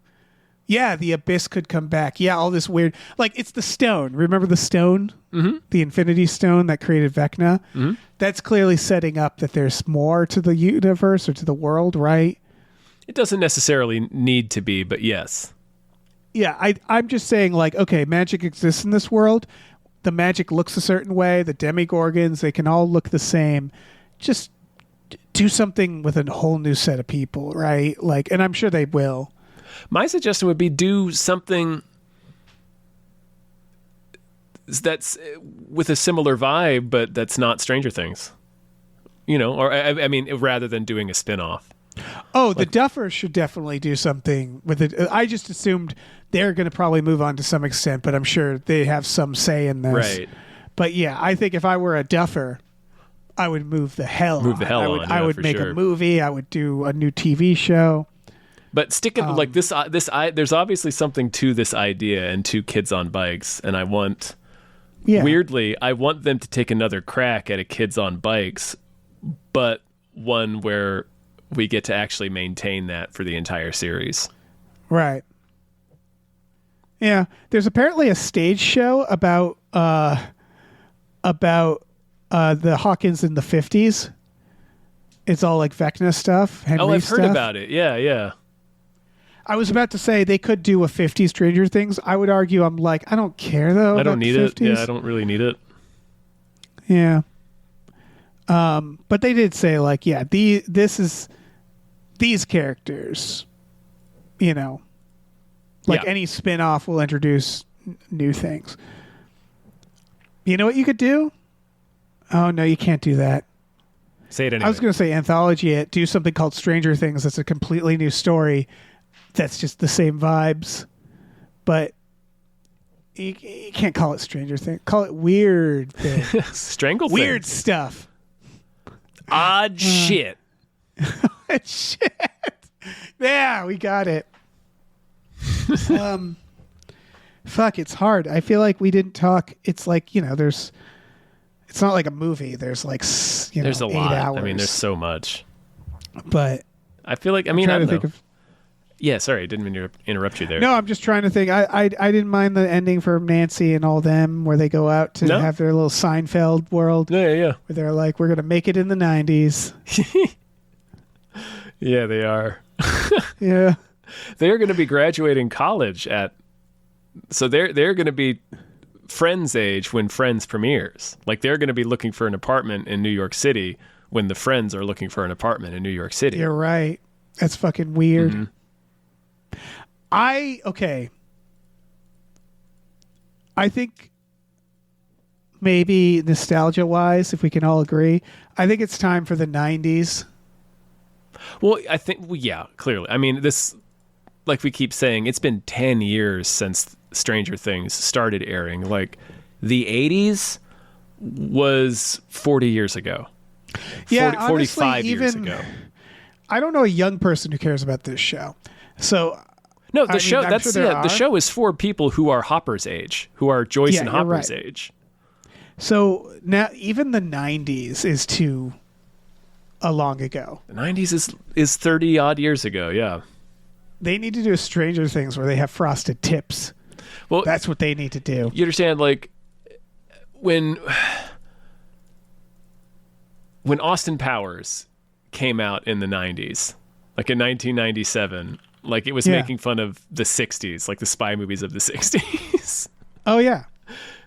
Yeah, the Abyss could come back. Yeah, all this weird... Like, it's the stone. Remember the stone? Mm-hmm. The Infinity Stone that created Vecna? Mm-hmm. That's clearly setting up that there's more to the universe or to the world, right? It doesn't necessarily need to be, but yes. Yeah, I'm just saying, like, okay, magic exists in this world. The magic looks a certain way. The Demigorgons, they can all look the same. Just do something with a whole new set of people, right? Like, and I'm sure they will. My suggestion would be do something that's with a similar vibe, but that's not Stranger Things. You know, or I mean, rather than doing a spin-off. Oh, the Duffers should definitely do something with it. I just assumed they're going to probably move on to some extent, but I'm sure they have some say in this. Right. But yeah, I think if I were a Duffer, I would move the hell on. I would make a movie. I would do a new TV show. But stick it like this. There's obviously something to this idea and to Kids on Bikes, and I want. Yeah. Weirdly, I want them to take another crack at a Kids on Bikes, but one where we get to actually maintain that for the entire series. Right. Yeah. There's apparently a stage show about the Hawkins in the 50s. It's all like Vecna stuff. Henry I've stuff. heard about it. Yeah. I was about to say they could do a 50s Stranger Things. I would argue I don't care though. I don't need it. 50s. Yeah, I don't really need it. Yeah. But they did say like, yeah, these characters, you know, like any spin-off will introduce new things. You know what you could do? Oh no, you can't do that. Say it anyway. I was going to say anthology it, do something called Stranger Things that's a completely new story that's just the same vibes, but you can't call it Stranger Things. Call it Weird Things. Strangle Weird things. stuff. Odd shit. Shit. Yeah, we got it. Fuck, it's hard. I feel like we didn't talk. It's like, you know, it's not like a movie. There's like, There's a 8 lot. hours. I mean, there's so much. But I feel like, I trying to think of. Yeah, sorry, didn't mean to interrupt you there. No, I'm just trying to think. I didn't mind the ending for Nancy and all them where they go out to have their little Seinfeld world. Yeah. Where they're like, we're going to make it in the 90s. Yeah, they are. Yeah. They're going to be graduating college so they're going to be Friends age when Friends premieres. Like they're going to be looking for an apartment in New York City when the Friends are looking for an apartment in New York City. You're right. That's fucking weird. Mm-hmm. I think maybe nostalgia wise, if we can all agree, I think it's time for the 90s. Well, I think, yeah, clearly. I mean, this, like we keep saying, it's been 10 years since Stranger Things started airing. Like, the 80s was 40 years ago. Yeah, 40, honestly, 45 years ago. I don't know a young person who cares about this show. So, no, the show, I'm that's sure there the show is for people who are Hopper's age, who are Joyce and Hopper's right. age. So, now even the 90s is too long ago. The 90s is 30 odd years ago, yeah. They need to do Stranger Things where they have frosted tips. Well, that's what they need to do. You understand, like, when Austin Powers came out in the 90s, like in 1997, like it was making fun of the 60s, like the spy movies of the 60s. Oh, yeah.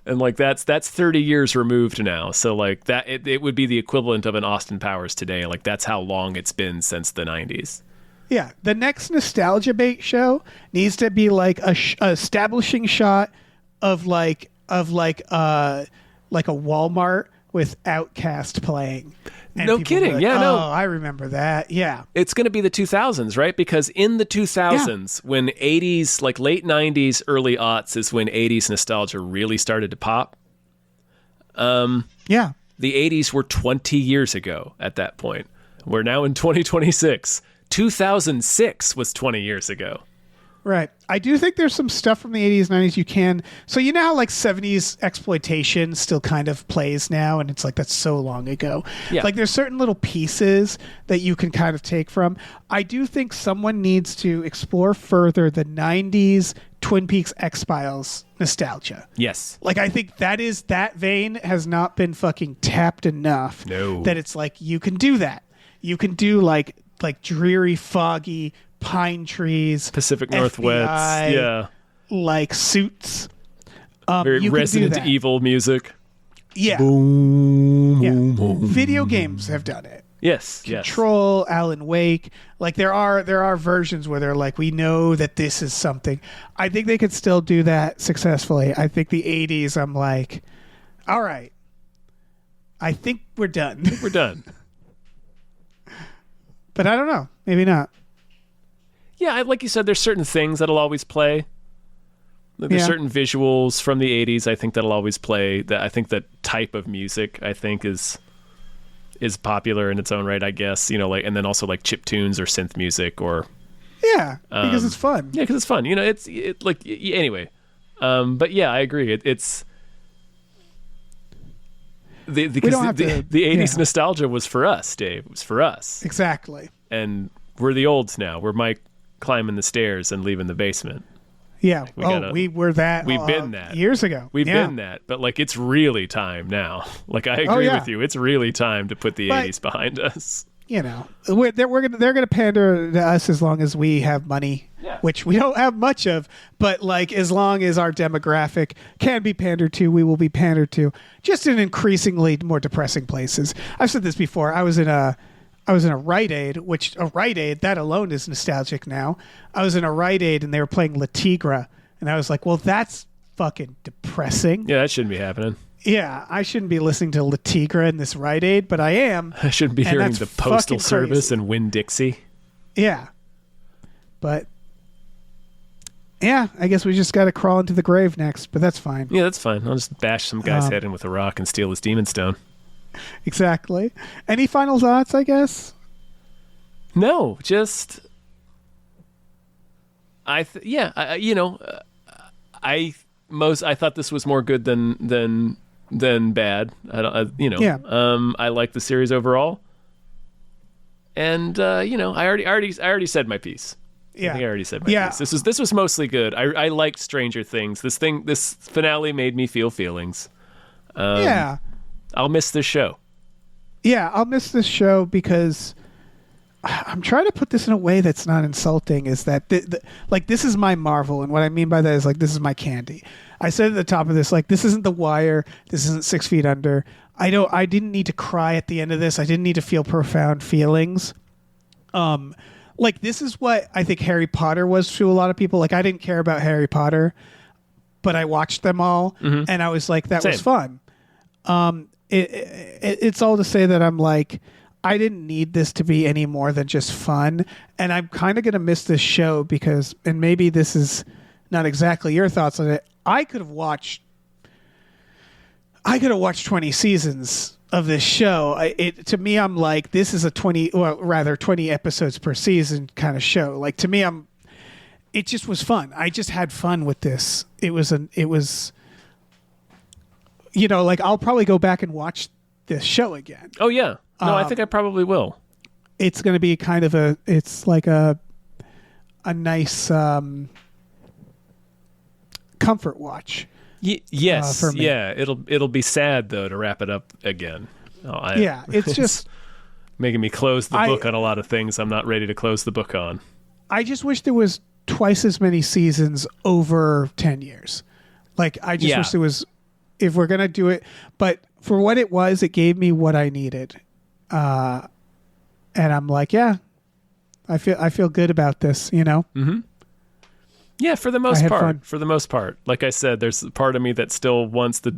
And like that's 30 years removed now. So like that it would be the equivalent of an Austin Powers today. Like that's how long it's been since the 90s. Yeah, the next nostalgia bait show needs to be like a establishing shot of like a Walmart with Outcast playing. And no kidding. Like, yeah, no. I remember that. Yeah. It's going to be the 2000s, right? Because in the 2000s, when 80s, like late 90s, early aughts is when 80s nostalgia really started to pop. Yeah. The 80s were 20 years ago at that point. We're now in 2026. 2006 was 20 years ago. Right. I do think there's some stuff from the 80s, 90s you can. So you know how like 70s exploitation still kind of plays now, and it's like that's so long ago. Yeah. Like there's certain little pieces that you can kind of take from. I do think someone needs to explore further the 90s Twin Peaks X-Files nostalgia. Yes. Like I think that vein has not been fucking tapped enough. No. That it's like you can do that. You can do like dreary, foggy pine trees, Pacific FBI, Northwest, yeah, like Suits. Very you can do Resident that. Evil music. Yeah. Boom, Yeah. boom, boom. Video games have done it. Yes. Control, Alan Wake. Like there are versions where they're like, we know that this is something. I think they could still do that successfully. I think the 80s, I'm like, all right, I think we're done. We're done. But I don't know. Maybe not. Yeah, like you said, there's certain things that'll always play. Like, there's Yeah. certain visuals from the 80s I think that'll always play. That I think that type of music I think is popular in its own right, I guess. Like, and then also like chip tunes or synth music or Yeah, because it's fun. yeah, because it's fun. Anyway. But yeah, I agree. It's because don't have the to- 80s yeah. nostalgia was for us, Dave. It was for us, Exactly. and we're the olds now. We're Mike climbing the stairs and leaving the basement. Yeah. gotta- We were that. we've been that. years ago. We've Yeah. been that, but like it's really time now. Like I agree yeah. with you. It's really time to put the But- 80s behind us. They're gonna pander to us as long as we have money, which we don't have much of. But like as long as our demographic can be pandered to, we will be pandered to. Just in increasingly more depressing places. I've said this before. I was in a Rite Aid, which a Rite Aid that alone is nostalgic now. I was in a Rite Aid and they were playing La Tigra, and I was like, well, that's fucking depressing. Yeah, that shouldn't be happening. Yeah, I shouldn't be listening to La Tigra in this Rite Aid, but I am. I shouldn't be And hearing that's the Postal fucking Service crazy. and Winn-Dixie. Yeah. But yeah, I guess we just got to crawl into the grave next, but that's fine. Yeah, that's fine. I'll just bash some guy's head in with a rock and steal his demon stone. Exactly. Any final thoughts, I guess? No, just I thought this was more good than bad. I like the series overall, and I already said my piece. Yeah. I think I already said my piece. This was mostly good. I liked Stranger Things. This finale made me feel feelings. Yeah. I'll miss this show. Yeah, I'll miss this show because I'm trying to put this in a way that's not insulting. Is that like this is my Marvel, and what I mean by that is like this is my candy. I said at the top of this, like this isn't The Wire, this isn't 6 Feet Under. I didn't need to cry at the end of this. I didn't need to feel profound feelings. Like this is what I think Harry Potter was to a lot of people. Like I didn't care about Harry Potter, but I watched them all, and I was like, that was Same. fun. It's all to say that I'm like, I didn't need this to be any more than just fun, and I'm kind of gonna miss this show because, and maybe this is not exactly your thoughts on it. I could have watched 20 seasons of this show. To me, I'm like, this is a 20 episodes per season kind of show. Like to me, it just was fun. I just had fun with this. It was like I'll probably go back and watch this show again. Oh yeah, no, I think I probably will. It's going to be kind of it's like a nice comfort watch. Yes, for me. yeah. It'll be sad though to wrap it up again. It's just making me close the book on a lot of things I'm not ready to close the book on. I just wish there was twice as many seasons over 10 years. Like I just wish there was, if we're going to do it, but for what it was, it gave me what I needed. And I'm like, yeah, I feel good about this, you know? Mm-hmm. Yeah, for the most had part. fun. For the most part. Like I said, there's a part of me that still wants the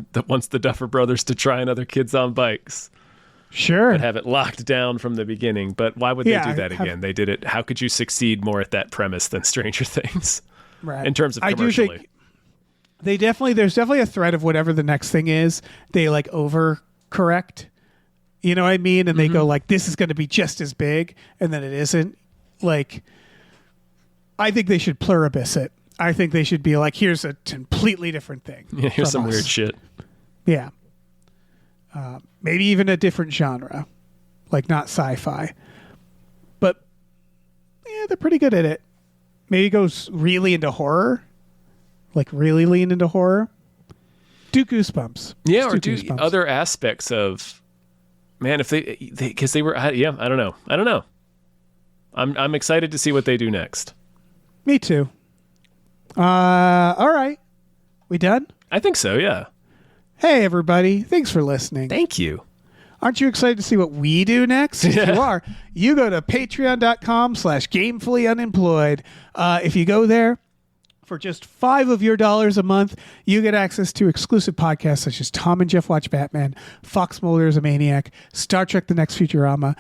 Duffer Brothers to try another Kids on Bikes Sure. and have it locked down from the beginning. But why would they Yeah, do that again? They did it. How could you succeed more at that premise than Stranger Things? Right. In terms of I do commercially. think there's definitely a threat of whatever the next thing is. They like overcorrect. You know what I mean? And they go like, this is going to be just as big. And then it isn't. Like, I think they should pluribus it. I think they should be like, here's a completely different thing. Yeah, here's from some us. weird shit. Yeah. Maybe even a different genre. Like not sci-fi. But yeah, they're pretty good at it. Maybe goes really into horror. Like really lean into horror. Do Goosebumps. Yeah, Just or do Goosebumps. other aspects of, man, if because they were, I don't know. I'm excited to see what they do next. Me too. All right. We done? I think so, yeah. Hey, everybody. Thanks for listening. Thank you. Aren't you excited to see what we do next? If you are, you go to patreon.com/gamefullyunemployed. If you go there, for just $5 of your dollars a month, you get access to exclusive podcasts such as Tom and Jeff Watch Batman, Fox Mulder is a Maniac, Star Trek The Next Futurama,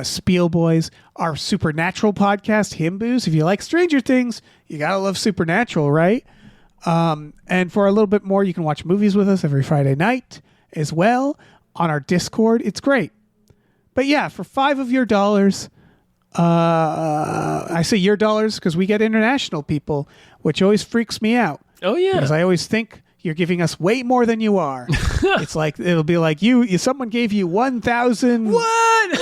Spiel Boys, our Supernatural podcast, Himboos. If you like Stranger Things, you gotta love Supernatural, right? And for a little bit more, you can watch movies with us every Friday night as well on our Discord. It's great. But yeah, for $5 of your dollars, I say your dollars because we get international people, which always freaks me out. Oh, yeah. Because I always think you're giving us way more than you are. It's like, it'll be like someone gave you 1,000. What?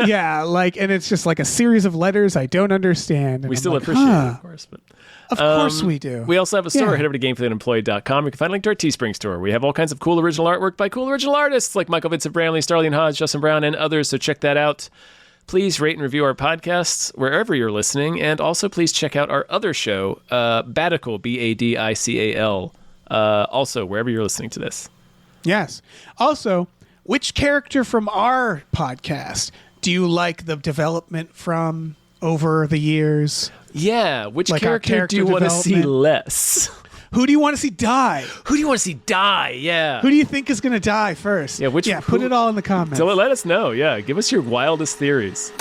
Yeah, like, and it's just like a series of letters I don't understand. And We I'm still like, appreciate it, of course. But Of course we do. we also have a store. Yeah. Head over to gamefullyunemployed.com. You can find a link to our Teespring store. We have all kinds of cool original artwork by cool original artists like Michael Vincent Bramley, Starlene Hodge, Justin Brown, and others, so check that out. Please rate and review our podcasts wherever you're listening, and also please check out our other show, Badical, Badical, also wherever you're listening to this. Yes. Also, which character from our podcast do you like the development from over the years? Yeah, which Like our character do you character want to see development? less? Who do you want to see die? Who do you want to see die? Yeah. Who do you think is going to die first? Yeah, put it all in the comments. So let us know. Yeah, give us your wildest theories.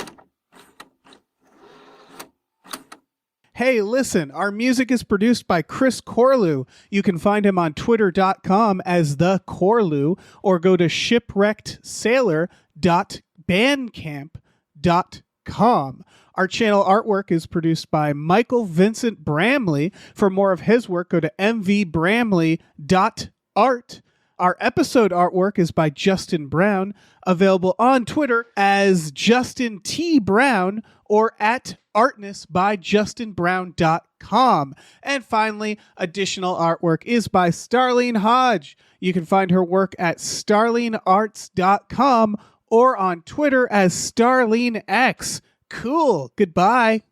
Hey, listen, our music is produced by Chris Corlew. You can find him on twitter.com as the Corlew, or go to shipwreckedsailor.bandcamp.com. Our channel artwork is produced by Michael Vincent Bramley. For more of his work, go to mvbramley.art. Our episode artwork is by Justin Brown, available on Twitter as Justin T. Brown or at artnessbyjustinbrown.com. And finally, additional artwork is by Starlene Hodge. You can find her work at starlenearts.com or on Twitter as StarleneX. Cool. Goodbye.